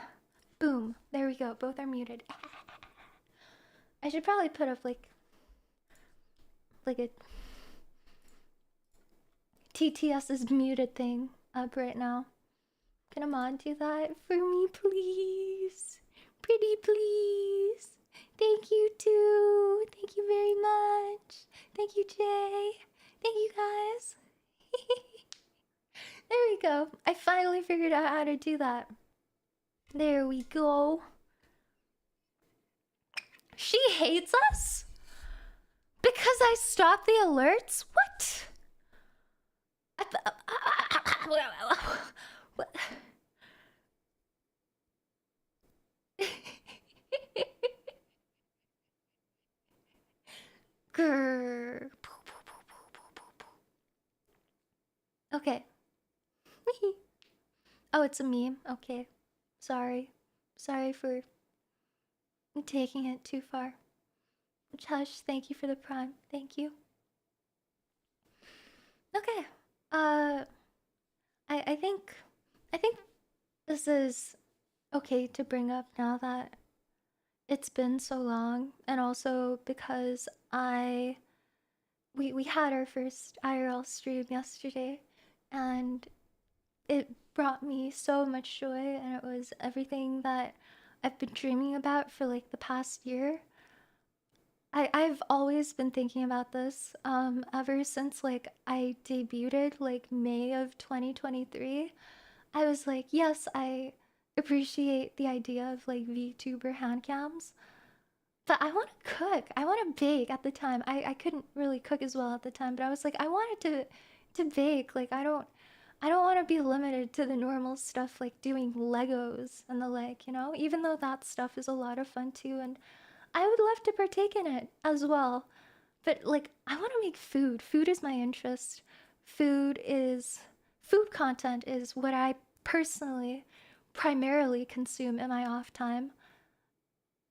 boom. There we go. Both are muted. I should probably put up like a TTS's muted thing up right now. Can a mod do that for me, please? Pretty please. Thank you too. Thank you very much. Thank you, Jay. Thank you guys. There we go. I finally figured out how to do that. There we go. She hates us? Because I stopped the alerts? What? What? Grrr. Okay. Oh, it's a meme. Okay. Sorry. Sorry for taking it too far. Hush, thank you for the prime. Thank you. Okay. I think this is okay to bring up now that it's been so long, and also because we had our first IRL stream yesterday, and it brought me so much joy, and it was everything that I've been dreaming about for like the past year. I've always been thinking about this ever since like I debuted like May of 2023. I was like, yes, I appreciate the idea of like VTuber handcams, but I want to cook. I want to bake at the time. I couldn't really cook as well at the time, but I was like, I wanted to bake. Like I don't want to be limited to the normal stuff like doing Legos and the like, you know? Even though that stuff is a lot of fun too, and I would love to partake in it as well. But like I want to make food. Food is my interest. Food content is what I personally primarily consume in my off time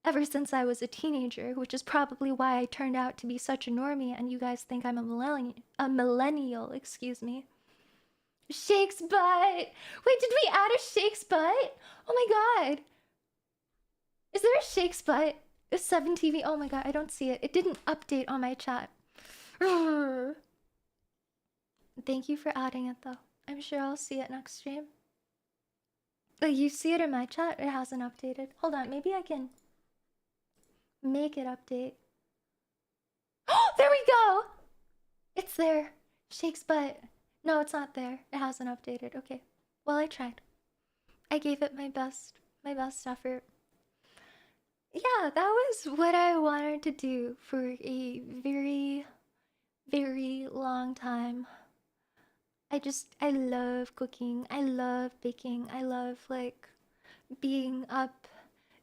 ever since I was a teenager, which is probably why I turned out to be such a normie and you guys think I'm a millennial, excuse me. Shake's butt. Wait, did we add a Shake's butt? Oh my god. Is there a Shake's butt? A 7TV? Oh my god, I don't see it. It didn't update on my chat. Urgh. Thank you for adding it though. I'm sure I'll see it next stream. But you see it in my chat? It hasn't updated. Hold on, maybe I can make it update. Oh, there we go! It's there. Shake's butt. No, it's not there. It hasn't updated. Okay. Well, I tried. I gave it my best effort. Yeah, that was what I wanted to do for a very, very long time. I love cooking. I love baking. I love, like, being up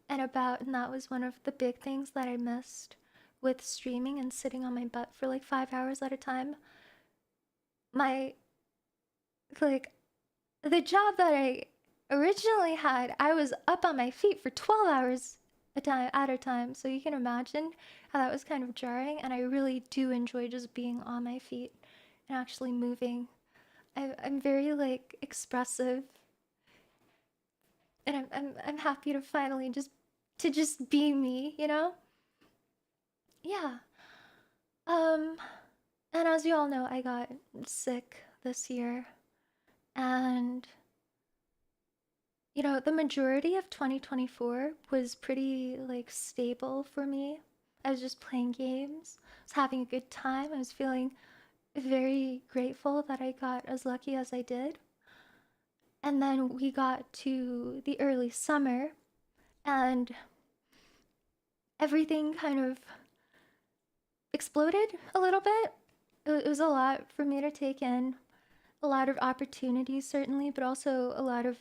and about, and that was one of the big things that I missed with streaming and sitting on my butt for like 5 hours at a time. My, like, the job that I originally had, I was up on my feet for 12 hours at a time. So you can imagine how that was kind of jarring. And I really do enjoy just being on my feet and actually moving. I'm very like expressive, and I'm happy to finally just be me, you know? Yeah. Um, and as you all know, I got sick this year, and the majority of 2024 was pretty like stable for me. I was just playing games. I was having a good time. I was feeling very grateful that I got as lucky as I did. And then we got to the early summer, and everything kind of exploded a little bit. It was a lot for me to take in, a lot of opportunities certainly, but also a lot of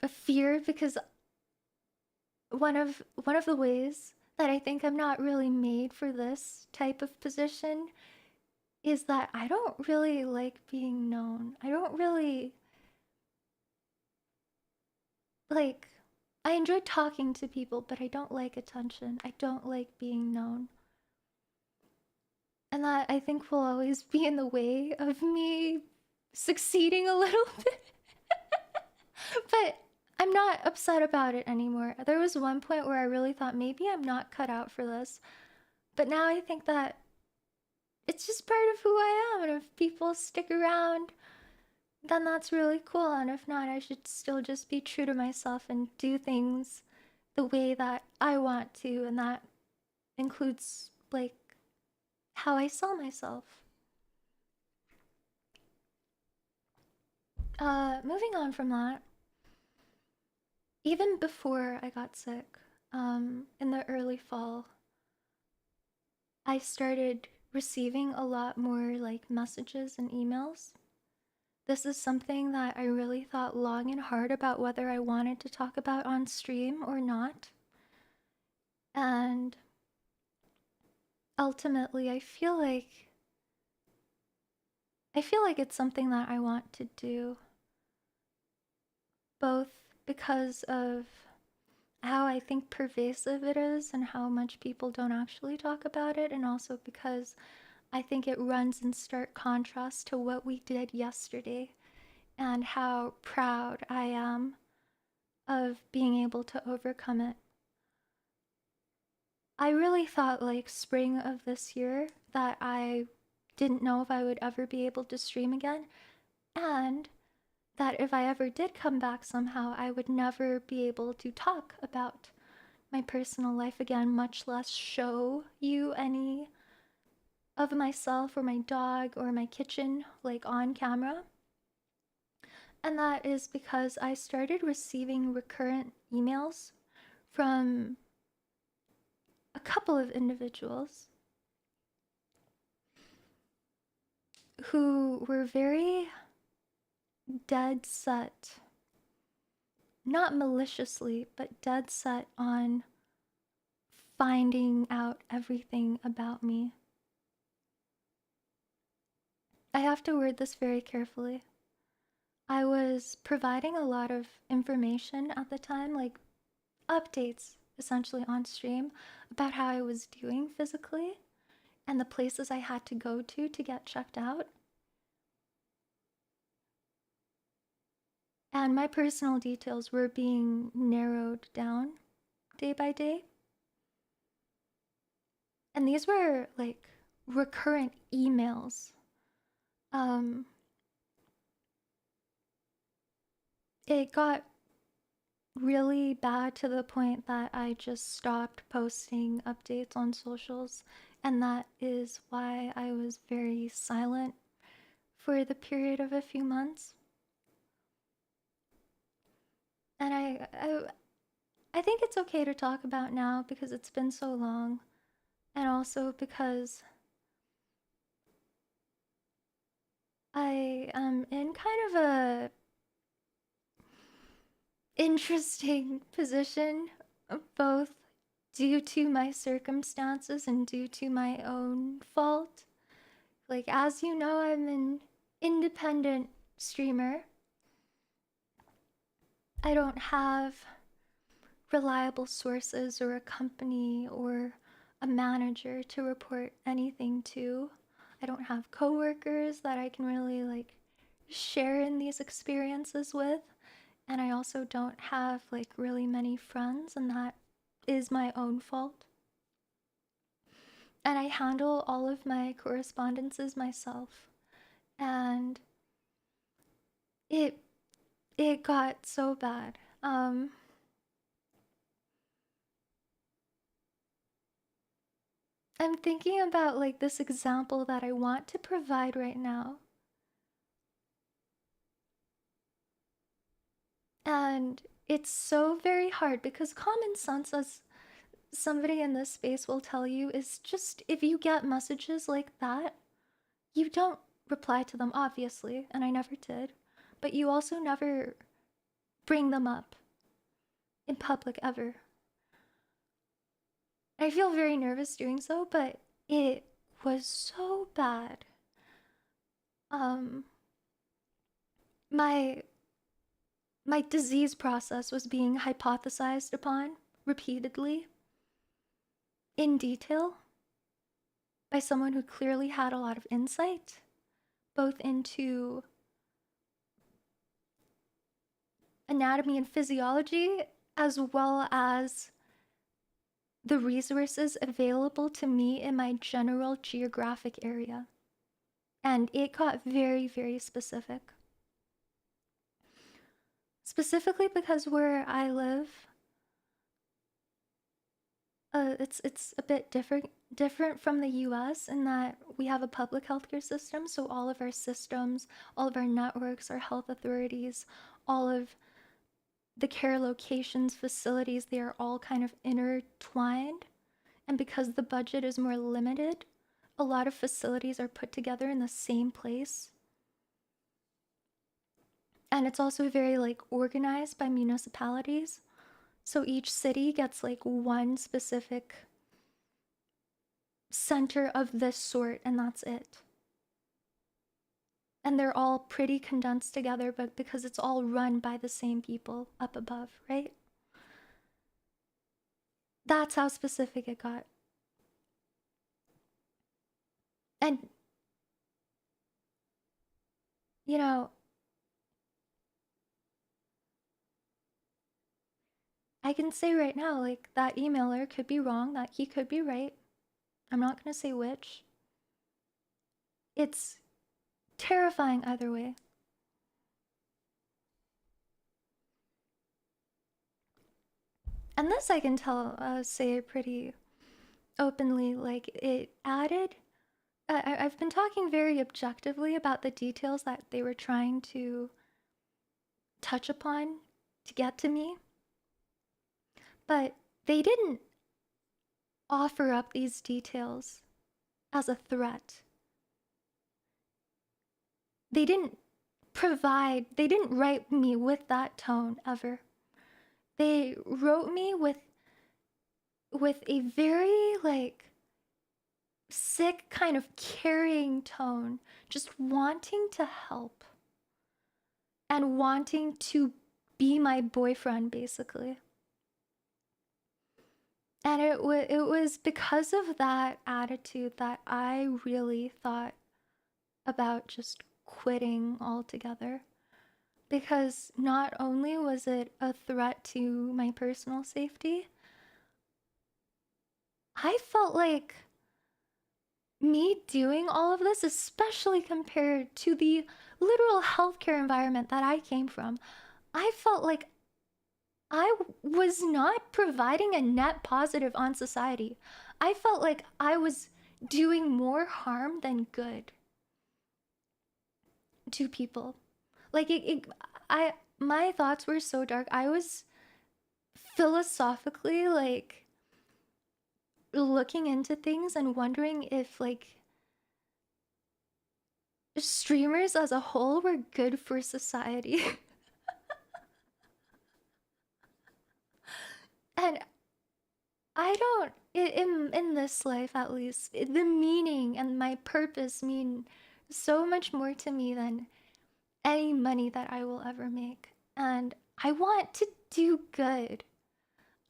fear, because one of the ways that I think I'm not really made for this type of position is that I don't really like being known. I don't really like I enjoy talking to people, but I don't like attention. I don't like being known. And that, I think, will always be in the way of me succeeding a little bit. But I'm not upset about it anymore. There was one point where I really thought maybe I'm not cut out for this. But now I think that it's just part of who I am. And if people stick around, then that's really cool. And if not, I should still just be true to myself and do things the way that I want to. And that includes, like, how I sell myself. Moving on from that, even before I got sick, in the early fall, I started receiving a lot more like messages and emails. This is something that I really thought long and hard about whether I wanted to talk about on stream or not. And ultimately, I feel like it's something that I want to do, both because of how I think pervasive it is and how much people don't actually talk about it, and also because I think it runs in stark contrast to what we did yesterday and how proud I am of being able to overcome it. I really thought, like, spring of this year that I didn't know if I would ever be able to stream again, and that if I ever did come back somehow, I would never be able to talk about my personal life again, much less show you any of myself or my dog or my kitchen, like, on camera. And that is because I started receiving recurrent emails from a couple of individuals who were very dead set, not maliciously, but dead set on finding out everything about me. I have to word this very carefully. I was providing a lot of information at the time, like updates essentially on stream about how I was doing physically and the places I had to go to get checked out. And my personal details were being narrowed down day by day. And these were like recurrent emails. It got really bad to the point that I just stopped posting updates on socials, and that is why I was very silent for the period of a few months. And I think it's okay to talk about now because it's been so long, and also because I am in kind of a interesting position, both due to my circumstances and due to my own fault. Like, as you know, I'm an independent streamer, I don't have reliable sources or a company or a manager to report anything to. I don't have coworkers that I can really like share in these experiences with. And I also don't have like really many friends, and that is my own fault. And I handle all of my correspondences myself. And it it got so bad. I'm thinking about like this example that I want to provide right now. And it's so very hard because common sense, as somebody in this space will tell you, is just if you get messages like that, you don't reply to them, obviously, and I never did, but you also never bring them up in public ever. I feel very nervous doing so, but it was so bad. My my disease process was being hypothesized upon repeatedly in detail by someone who clearly had a lot of insight, both into anatomy and physiology, as well as the resources available to me in my general geographic area. And it got very, very specific. Specifically because where I live, it's a bit different from the US in that we have a public healthcare system, so all of our systems, all of our networks, our health authorities, all of the care locations, facilities, they are all kind of intertwined. And because the budget is more limited, a lot of facilities are put together in the same place. And it's also very like organized by municipalities. So each city gets like one specific center of this sort, and that's it. And they're all pretty condensed together, but because it's all run by the same people up above, right? That's how specific it got. And, you know, I can say right now, like, that emailer could be wrong, that he could be right. I'm not gonna say which. It's terrifying either way. And this I can say pretty openly, like, it added. I've been talking very objectively about the details that they were trying to touch upon to get to me, but they didn't offer up these details as a threat. They didn't write me with that tone ever. They wrote me with a very like sick kind of carrying tone, just wanting to help and wanting to be my boyfriend, basically. And it was because of that attitude that I really thought about just quitting altogether. Because not only was it a threat to my personal safety, I felt like me doing all of this, especially compared to the literal healthcare environment that I came from, I felt like I was not providing a net positive on society. I felt like I was doing more harm than good to people. Like my thoughts were so dark. I was philosophically like looking into things and wondering if like streamers as a whole were good for society. And I don't in this life at least, the meaning and my purpose mean so much more to me than any money that I will ever make. And I want to do good.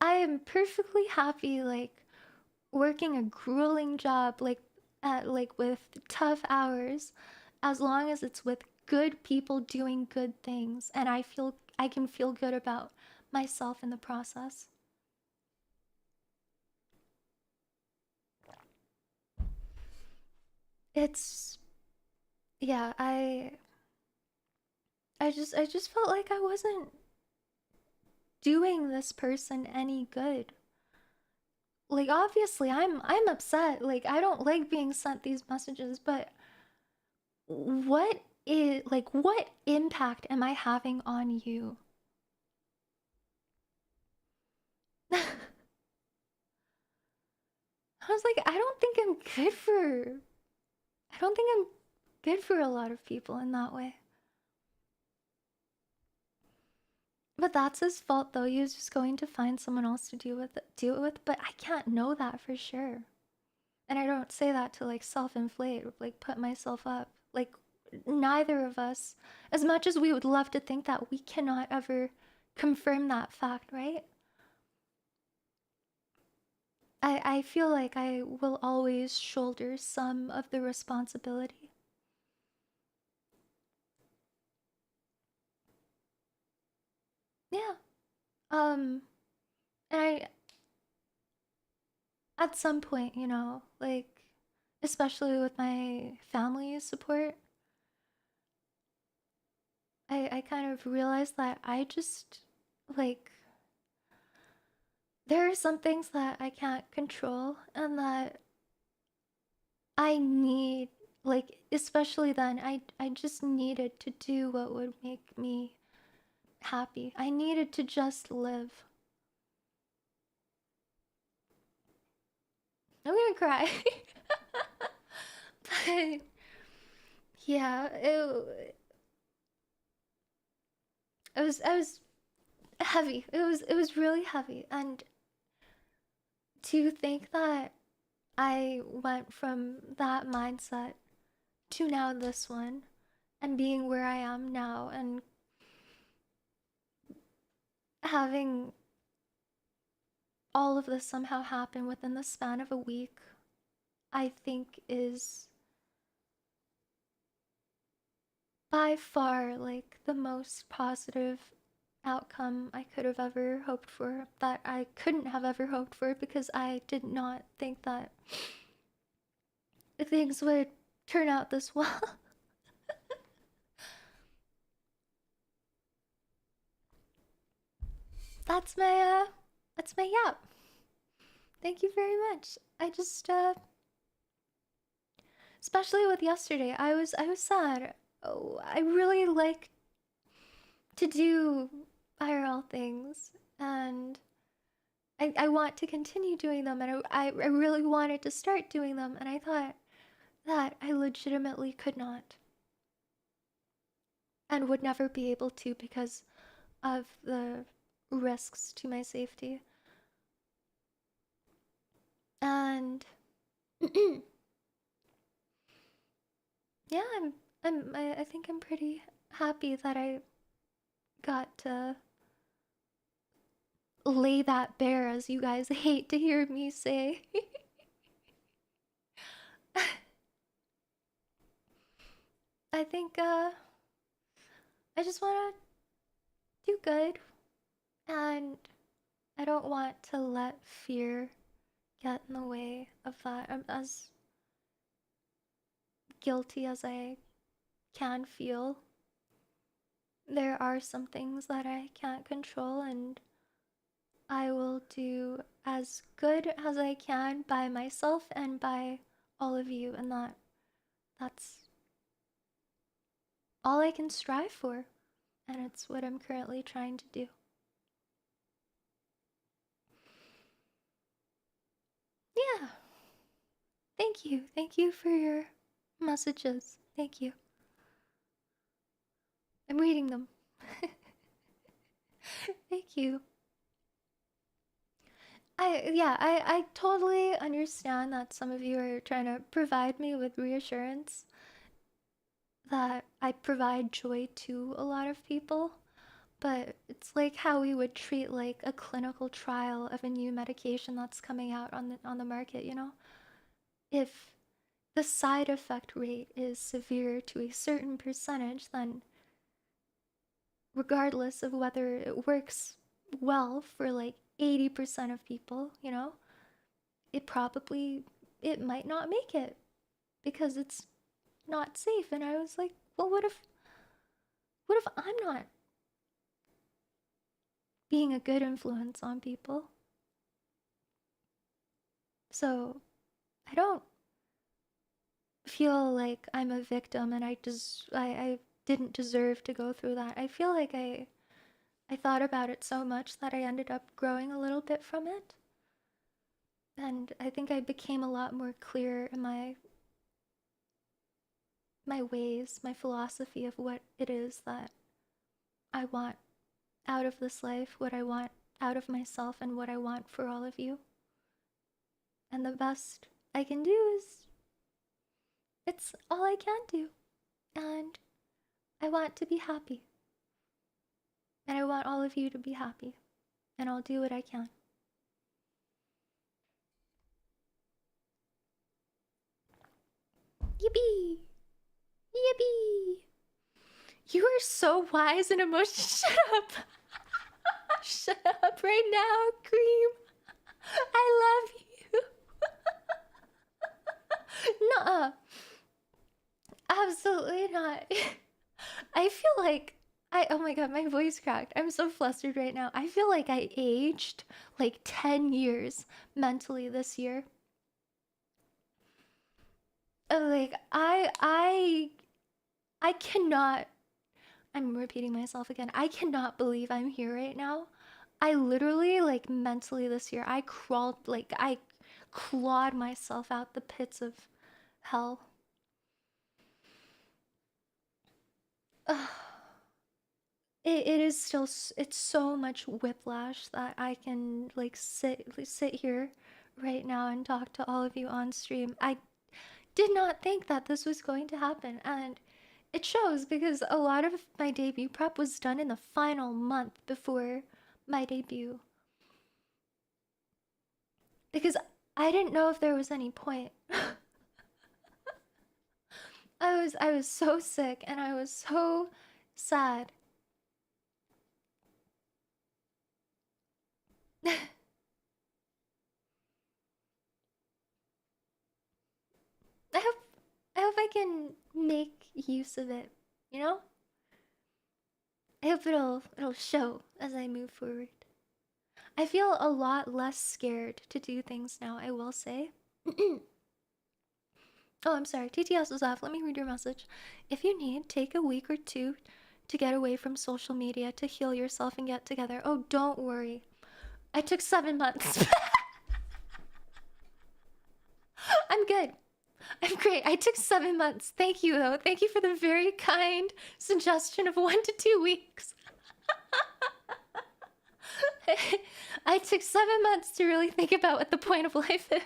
I am perfectly happy, like, working a grueling job, like with tough hours, as long as it's with good people doing good things, and I can feel good about myself in the process. It's yeah, I just felt like I wasn't doing this person any good. Like, obviously I'm upset. Like, I don't like being sent these messages, but what impact am I having on you? I was like, I don't think I'm good for a lot of people in that way. But that's his fault though. He was just going to find someone else to do it with, but I can't know that for sure. And I don't say that to like self-inflate, like put myself up. Like, neither of us, as much as we would love to think that, we cannot ever confirm that fact, right? I feel like I will always shoulder some of the responsibility. Yeah. And I, at some point, like, especially with my family's support, I kind of realized that I just, like, there are some things that I can't control and that I need, like, especially then, I just needed to do what would make me happy. I needed to just live. I'm gonna cry. But yeah, it was heavy. It was really heavy, and to think that I went from that mindset to now this one, and being where I am now, and having all of this somehow happen within the span of a week, I think is by far like the most positive outcome I could have ever hoped for, that I couldn't have ever hoped for because I did not think that things would turn out this well. that's my that's my yap. Thank you very much. I just especially with yesterday, I was sad. Oh, I really like to do IRL things, and I want to continue doing them, and I really wanted to start doing them, and I thought that I legitimately could not and would never be able to because of the risks to my safety. And yeah, I think I'm pretty happy that I got to lay that bare, as you guys hate to hear me say. I think I just want to do good, and I don't want to let fear get in the way of that. I'm as guilty as I can feel. There are some things that I can't control, and I will do as good as I can by myself and by all of you, and that's all I can strive for, and it's what I'm currently trying to do. Yeah, thank you. Thank you for your messages. Thank you. I'm reading them. Thank you. I totally understand that some of you are trying to provide me with reassurance that I provide joy to a lot of people, but it's like how we would treat like a clinical trial of a new medication that's coming out on the market, you know? If the side effect rate is severe to a certain percentage, then regardless of whether it works well for like 80% of people, you know, it might not make it because it's not safe. And I was like, well, what if I'm not being a good influence on people? So I don't feel like I'm a victim and I didn't deserve to go through that. I feel like I thought about it so much that I ended up growing a little bit from it. And I think I became a lot more clear in my ways, my philosophy of what it is that I want out of this life, what I want out of myself, and what I want for all of you. And the best I can do is it's all I can do. And I want to be happy. And I want all of you to be happy. And I'll do what I can. Yippee! Yippee! You are so wise and emotional. Shut up! Shut up right now, Cream! I love you! Nuh-uh. Absolutely not. I feel like oh my god, my voice cracked. I'm so flustered right now. I feel like I aged like 10 years mentally this year. Like I cannot, I'm repeating myself again. I cannot believe I'm here right now. I literally, like, mentally this year, I clawed myself out the pits of hell. Ugh. It is still, it's so much whiplash that I can, like, sit here right now and talk to all of you on stream. I did not think that this was going to happen, and it shows because a lot of my debut prep was done in the final month before my debut. Because I didn't know if there was any point. I was so sick and I was so sad. I hope I can make use of it, you know? I hope it'll show as I move forward. I feel a lot less scared to do things now, I will say. Oh, I'm sorry. TTS is off. Let me read your message. If you need, take a week or two to get away from social media to heal yourself and get together. Oh, don't worry. I took 7 months. I'm good. I'm great. I took 7 months. Thank you, though. Thank you for the very kind suggestion of 1 to 2 weeks. I took 7 months to really think about what the point of life is.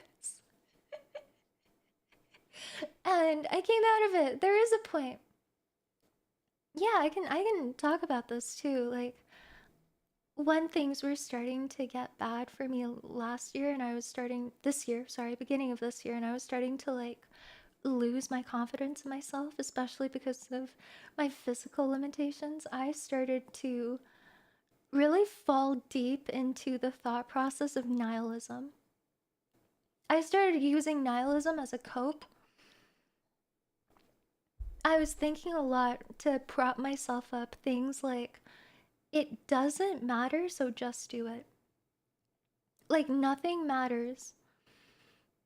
And I came out of it. There is a point. Yeah, I can talk about this too. Like, when things were starting to get bad for me last year, and I was starting this year, sorry, beginning of this year, and I was starting to like lose my confidence in myself, especially because of my physical limitations, I started to really fall deep into the thought process of nihilism. I started using nihilism as a cope. I was thinking a lot to prop myself up, things like, it doesn't matter, so just do it. Like, nothing matters.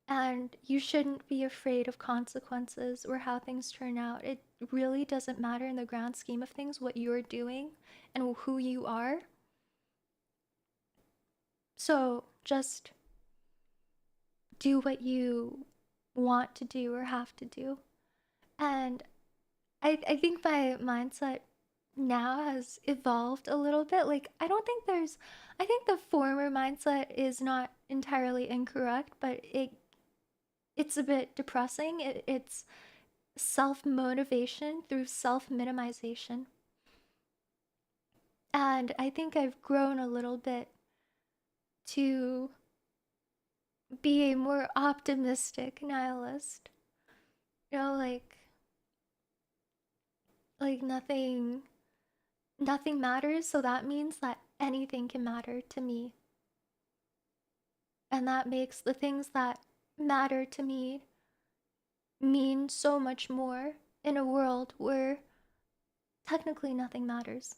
And you shouldn't be afraid of consequences or how things turn out. It really doesn't matter in the grand scheme of things what you're doing and who you are. So just do what you want to do or have to do. And I think my mindset now has evolved a little bit. Like, I think the former mindset is not entirely incorrect, but it's a bit depressing. It's self-motivation through self-minimization. And I think I've grown a little bit to be a more optimistic nihilist. You know, like nothing matters, so that means that anything can matter to me. And that makes the things that matter to me mean so much more in a world where technically nothing matters.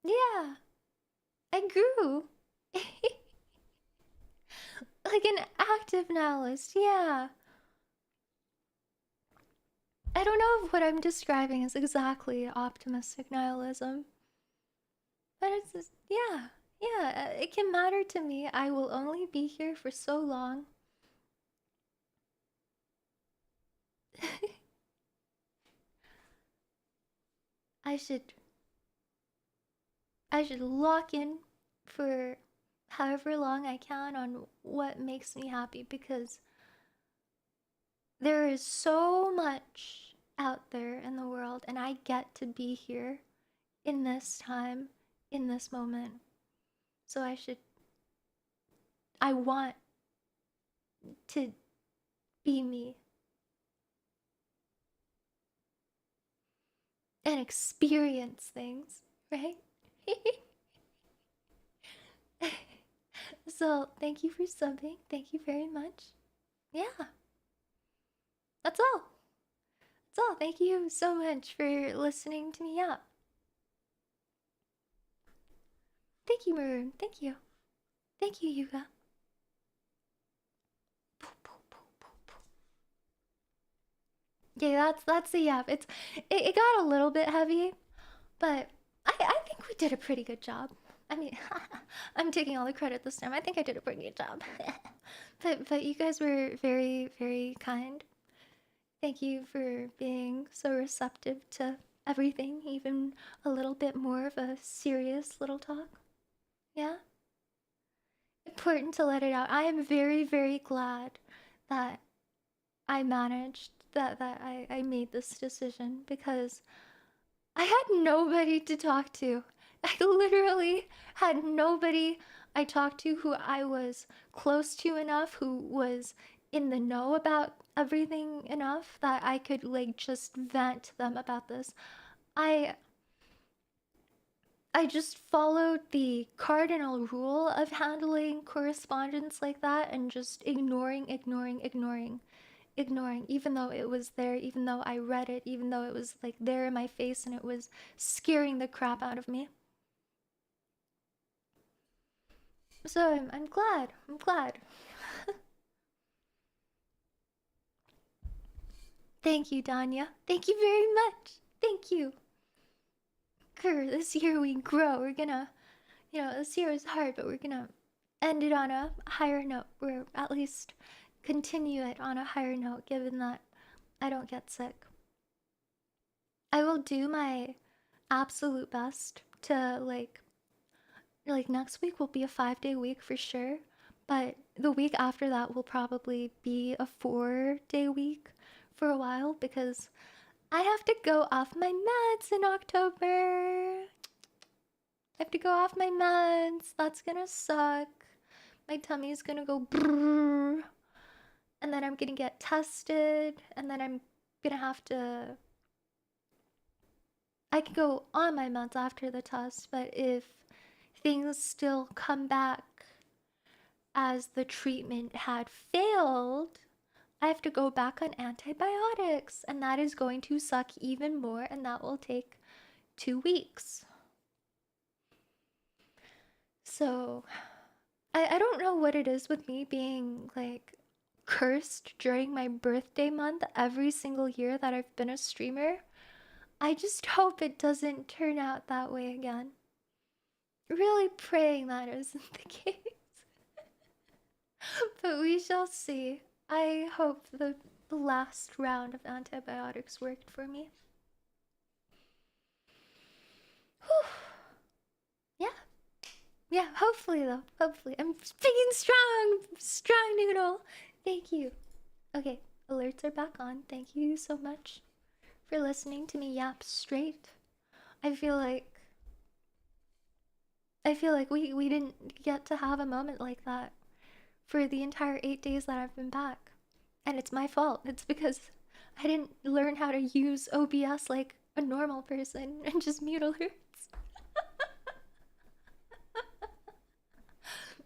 Yeah, I grew. Like an active nihilist, yeah. I don't know if what I'm describing is exactly optimistic nihilism, but it's just, yeah, yeah, it can matter to me. I will only be here for so long. I should I should lock in for however long I can on what makes me happy, because there is so much out there in the world and I get to be here in this time, in this moment. So I want to be me and experience things, right? So, thank you for subbing. Thank you very much. Yeah, that's all. That's all. Thank you so much for listening to me out. Thank you, Maroon. Thank you. Thank you, Yuga. Yeah, that's the yap. It got a little bit heavy, but I think we did a pretty good job. I mean, I'm taking all the credit this time. I think I did a pretty good job. But you guys were very kind. Thank you for being so receptive to everything, even a little bit more of a serious little talk. Yeah? Important to let it out. I am very glad that I managed that I made this decision, because I had nobody to talk to. I literally had nobody I talked to who I was close to enough, who was in the know about everything enough that I could like just vent to them about this. I I just followed the cardinal rule of handling correspondence like that, and just ignoring, even though it was there, even though I read it, even though it was like there in my face and it was scaring the crap out of me. So I'm glad. I'm glad. Thank you, Danya. Thank you very much. Thank you. Grr, this year we grow. We're gonna, this year is hard, but we're gonna end it on a higher note. Or at least continue it on a higher note, given that I don't get sick. I will do my absolute best to like next week will be a 5-day week for sure, but the week after that will probably be a 4-day week for a while, because I have to go off my meds in October. I have to go off my meds. That's gonna suck. My tummy's gonna go brrr, and then I'm gonna get tested, and then I'm gonna have to. I can go on my meds after the test, but if things still come back as the treatment had failed, I have to go back on antibiotics, and that is going to suck even more, and that will take 2 weeks. So, I don't know what it is with me being like cursed during my birthday month every single year that I've been a streamer. I just hope it doesn't turn out that way again. Really praying that isn't the case. But we shall see. I hope the last round of antibiotics worked for me. Whew. Yeah. Yeah, hopefully though. Hopefully. I'm speaking strong. Strong noodle. Thank you. Okay, alerts are back on. Thank you so much for listening to me yap straight I feel like we didn't get to have a moment like that for the entire 8 days that I've been back. And it's my fault. It's because I didn't learn how to use OBS like a normal person and just mute alerts.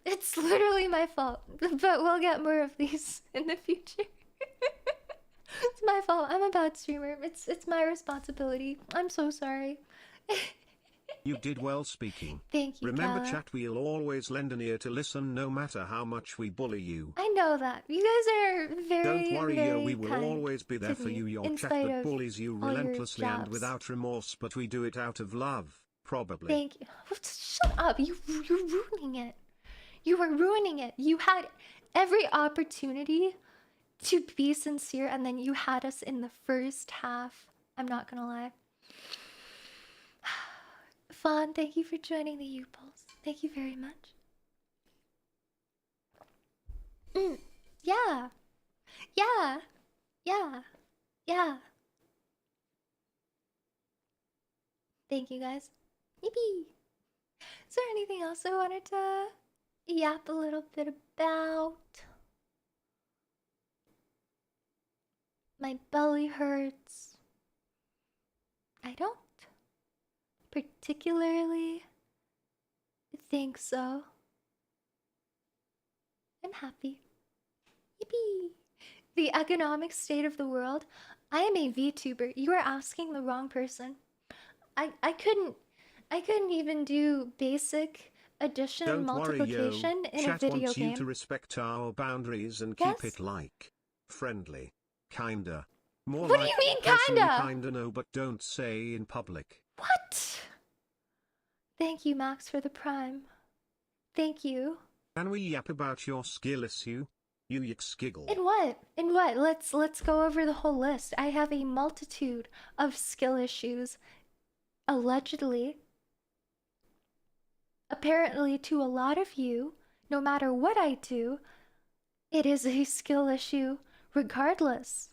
It's literally my fault. But we'll get more of these in the future. It's my fault. I'm a bad streamer. It's my responsibility. I'm so sorry. You did well speaking. Thank you, Remember, Kala. chat, we'll always lend an ear to listen no matter how much we bully you. I know that. You guys are very, Don't worry, very we will kind always be there to for me, you, your in chat spite that of bullies you all your relentlessly and jabs. without remorse, but we do it out of love, probably. Thank you. Shut up. You're ruining it. You were ruining it. You had every opportunity to be sincere, and then you had us in the first half. I'm not gonna lie. Fawn, thank you for joining the U-Pulse. Thank you very much. Yeah. Yeah. Yeah. Yeah. Thank you, guys. Yippee. Is there anything else I wanted to yap a little bit about? My belly hurts. I don't particularly think so. I'm happy. Yippee! The economic state of the world. I am a VTuber. You are asking the wrong person. I couldn't even do basic addition and Don't worry, multiplication in a chat video wants game. you to respect our boundaries and Yes? keep it like friendly, kinda. More What do like you mean, personally kinda? kinda no, but don't say in public. What? Thank you, Max, for the prime. Thank you. Can we yap about your skill issue? You skiggle. In what? In what? Let's go over the whole list. I have a multitude of skill issues. Allegedly. Apparently, to a lot of you, no matter what I do, it is a skill issue regardless.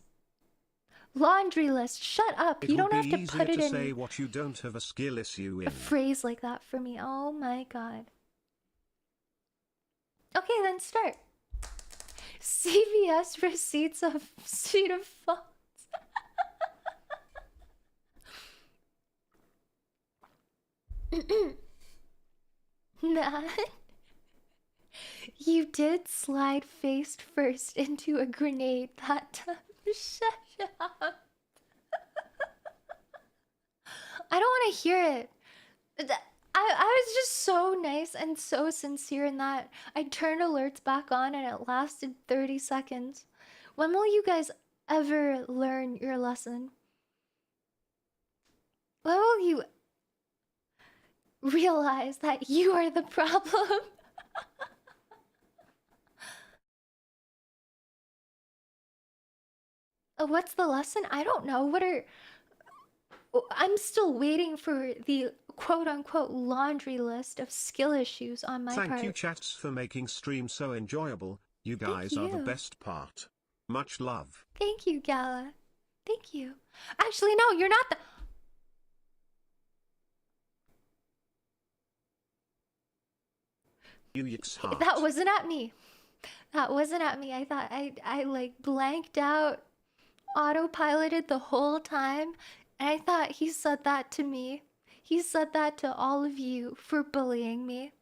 Laundry list, shut up. You don't have to put it to in say what you don't have a skill issue in. a phrase like that for me. Oh my god. Okay, then start. CVS receipts of sheet of phones. Man, you did slide face first into a grenade that time. Shut up. I don't want to hear it. I was just so nice and so sincere in that I turned alerts back on and it lasted 30 seconds. When will you guys ever learn your lesson? When will you realize that you are the problem? What's the lesson? I don't know. I'm still waiting for the quote-unquote laundry list of skill issues on my part. Thank you, chats, for making stream so enjoyable. You guys are the best part. Much love. Thank you, Gala. Thank you. Actually, no, you're not the... Heart. That wasn't at me. That wasn't at me. I thought I like blanked out, autopiloted the whole time, and I thought he said that to me. He said that to all of you for bullying me.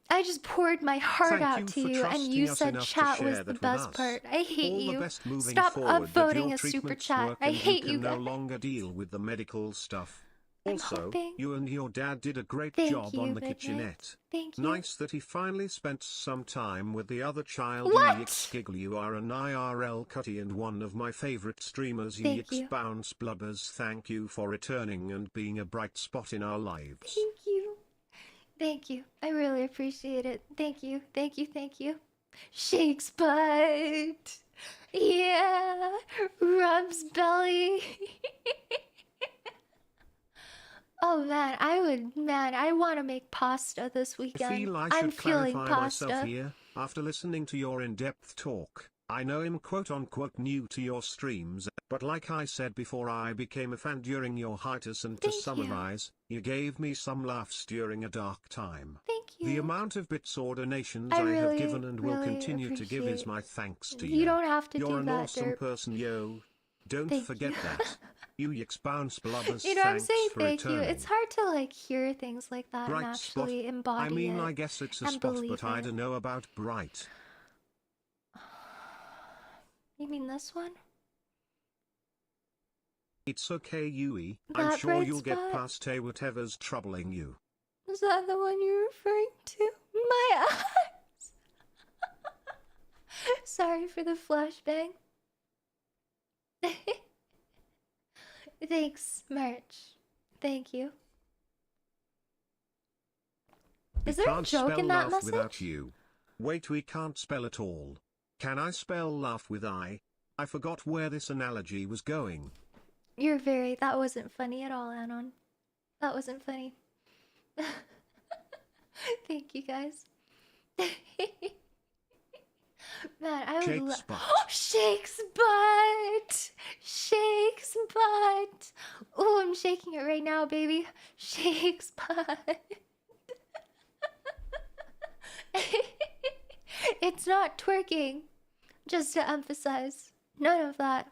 I just poured my heart out to you, and you said chat was the best part. I hate you. Stop upvoting a super chat. I hate you guys. No longer deal with the medical stuff. Also, you and your dad did a great job on the kitchenette. Thank you. Nice that he finally spent some time with the other child. What? You are an IRL cutty and one of my favorite streamers. Bounce blubbers. Thank you for returning and being a bright spot in our lives. Thank you. Thank you. I really appreciate it. Thank you. Thank you. Thank you. Shakes butt. Yeah. Rubs belly. Oh man, I want to make pasta this weekend. I feel I should clarify myself here, after listening to your in-depth talk. I know I'm quote-unquote new to your streams, but like I said before, I became a fan during your hiatus, and to summarize, you gave me some laughs during a dark time. Thank you. The amount of bits or donations I have given and will continue to give is my thanks to you. You don't have to You're do that, an awesome Derp. person, yo. Don't forget that. You yix bounce blubbers, you know, I'm thanks saying for thank returning. you. It's hard to like hear things like that Bright and actually spot. embody I mean, it. I guess it's a spot, but I don't know about bright. You mean this one? It's okay, Yui. I'm sure you'll get past whatever's troubling you. Is that the one you're referring to? My eyes! Sorry for the flashbang. Thanks, March. Thank you. Is there a joke in that message? Without you. Wait, we can't spell at all. Can I spell laugh with I? I forgot where this analogy was going. That wasn't funny at all, Anon. That wasn't funny. Thank you, guys. Man, I would love. Oh, Shake's butt! Shake's butt! Oh, I'm shaking it right now, baby. Shake's butt. It's not twerking. Just to emphasize, none of that.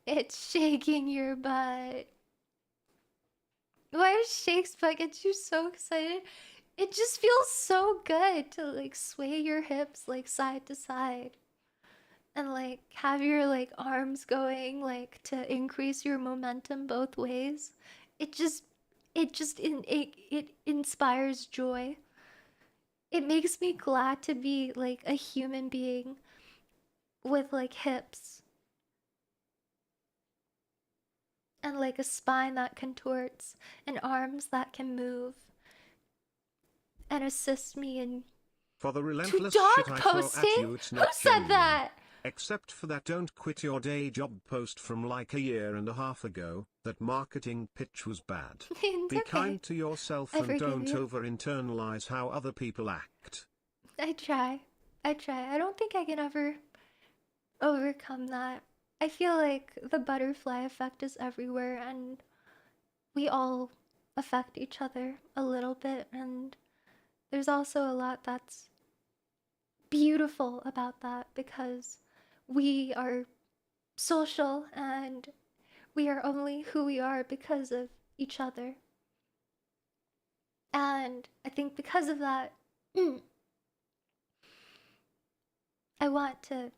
It's shaking your butt. Why does Shake's butt get you so excited? It just feels so good to like sway your hips like side to side. And like have your like arms going like to increase your momentum both ways. It inspires joy. It makes me glad to be like a human being with like hips. And like a spine that contorts and arms that can move. And assist me in for the relentless dog shit I posting? throw at you, it's not Who said genuine. that? Except for that don't quit your day job post from like a year and a half ago. That marketing pitch was bad. Be kind to yourself and don't over-internalize how other people act. I try. I don't think I can ever overcome that. I feel like the butterfly effect is everywhere and we all affect each other a little bit, and there's also a lot that's beautiful about that because we are social and we are only who we are because of each other. And I think because of that, I want to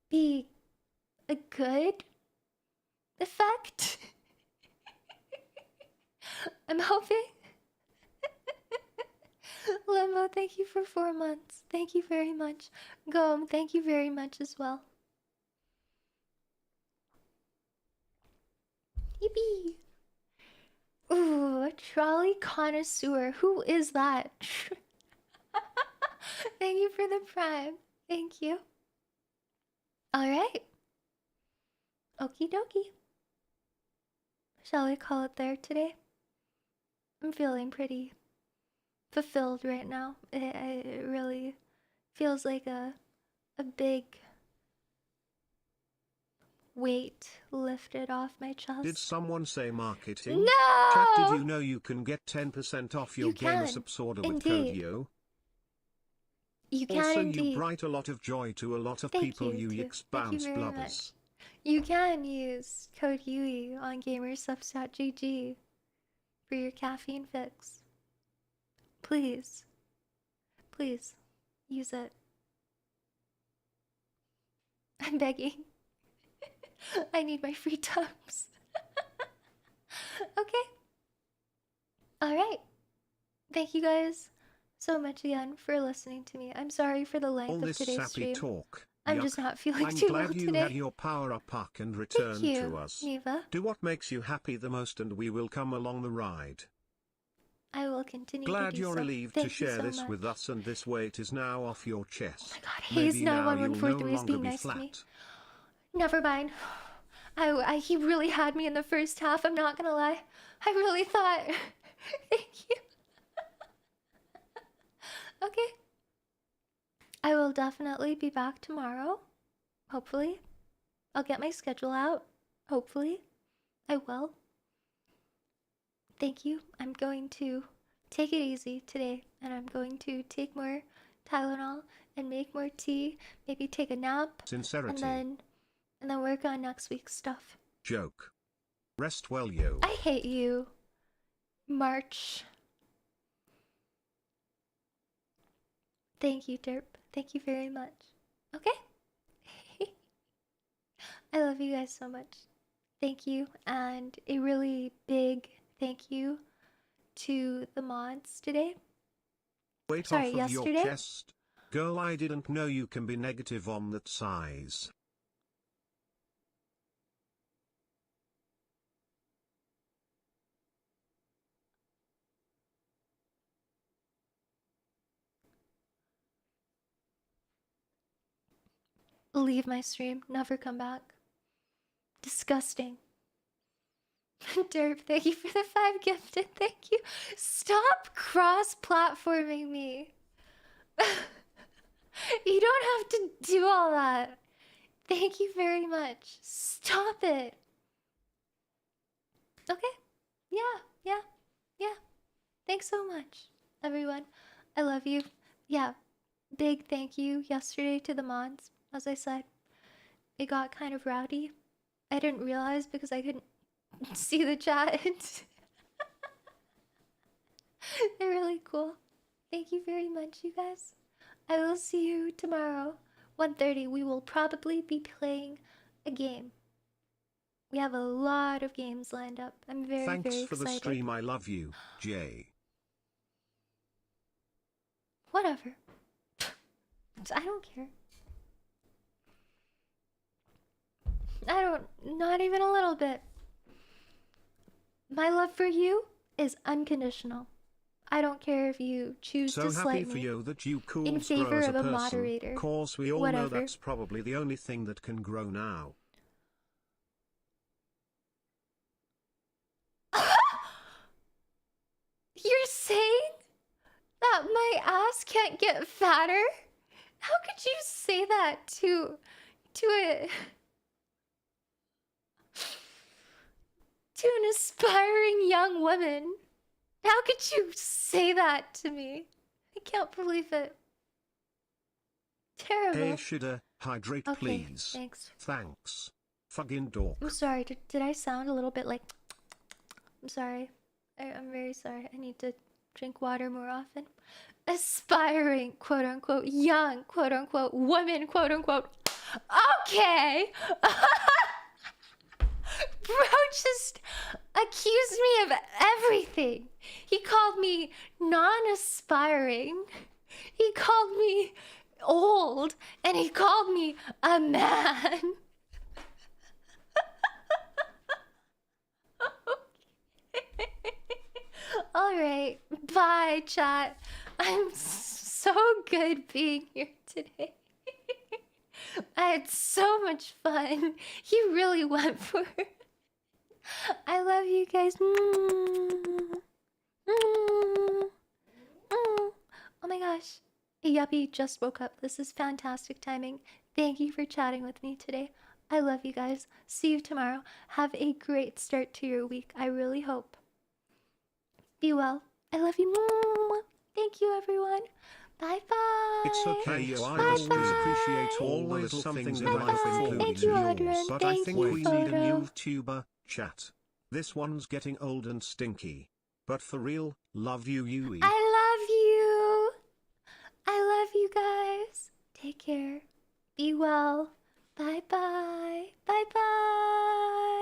be a good effect. I'm hoping. Limbo, thank you for 4 months. Thank you very much. Gom, thank you very much as well. Yippee! Ooh, a trolley connoisseur. Who is that? Thank you for the prime. Thank you. Alright. Okie dokie. Shall we call it there today? I'm feeling pretty fulfilled right now. It really feels like a big weight lifted off my chest. Did someone say marketing? No! Chat, did you know you can get 10% off your Gamersubs order with code YO? You can also, indeed. You bright a lot of joy to a lot of people, you yix bounce blubbers. You can use code Yui on gamersubs.gg for your caffeine fix. Please. Please, use it. I'm begging. I need my free tubs. Okay. Alright. Thank you guys so much again for listening to me. I'm sorry for the length of today's stream. Talk. I'm just not feeling too well today. I'm glad you had your power up puck and returned to us. Neva. Do what makes you happy the most and we will come along the ride. I will continue glad to do you're so. relieved Thank to share this much. with us, and this weight is now off your chest. Oh my god, Hayes 9143 is being nice flat. to me. Never mind. He really had me in the first half, I'm not gonna lie. I really thought. Thank you. Okay. I will definitely be back tomorrow. Hopefully. I'll get my schedule out. Hopefully. I will. Thank you. I'm going to take it easy today, and I'm going to take more Tylenol and make more tea, maybe take a nap, Sincerity. and then work on next week's stuff. Joke. Rest well, yo. I hate you, March. Thank you, Derp. Thank you very much. Okay? I love you guys so much. Thank you, and a really big thank you to the mods today. Weight off of your chest. Girl, I didn't know you can be negative on that size. Leave my stream, never come back. Disgusting. Derp, thank you for the 5 gifted. Thank you. Stop cross-platforming me. You don't have to do all that. Thank you very much. Stop it. Okay. Yeah. Thanks so much, everyone. I love you. Yeah. Big thank you yesterday to the mods. As I said, it got kind of rowdy. I didn't realize because I couldn't see the chat. They're really cool. Thank you very much, you guys. I will see you tomorrow, 1:30. We will probably be playing a game. We have a lot of games lined up. I'm very excited. Thanks for the stream. I love you, Jay. Whatever. I don't care. Not even a little bit. My love for you is unconditional. I don't care if you choose to slight me. So happy for you that you in favor of a moderator. Of course, we all know that's probably the only thing that can grow now. You're saying that my ass can't get fatter? How could you say that to an aspiring young woman? How could you say that to me? I can't believe it. Terrible. Hey, Shida, hydrate please. Thanks. Thanks. Fucking dork. I'm sorry, did I sound a little bit like... I'm sorry. I'm very sorry. I need to drink water more often. Aspiring, quote-unquote, young, quote-unquote, woman, quote-unquote. Okay! Bro just accused me of everything. He called me non-aspiring. He called me old. And he called me a man. Alright, bye chat. I'm so good being here today. I had so much fun. You really went for it. I love you guys. Oh my gosh. A yuppie just woke up. This is fantastic timing. Thank you for chatting with me today. I love you guys. See you tomorrow. Have a great start to your week. I really hope. Be well. I love you. Thank you, everyone. Bye bye. It's okay, yo. I always appreciate all the little things in life, including yours. But I think we need a new tuber chat. This one's getting old and stinky. But for real, love you, Yui. I love you. I love you guys. Take care. Be well. Bye bye. Bye bye.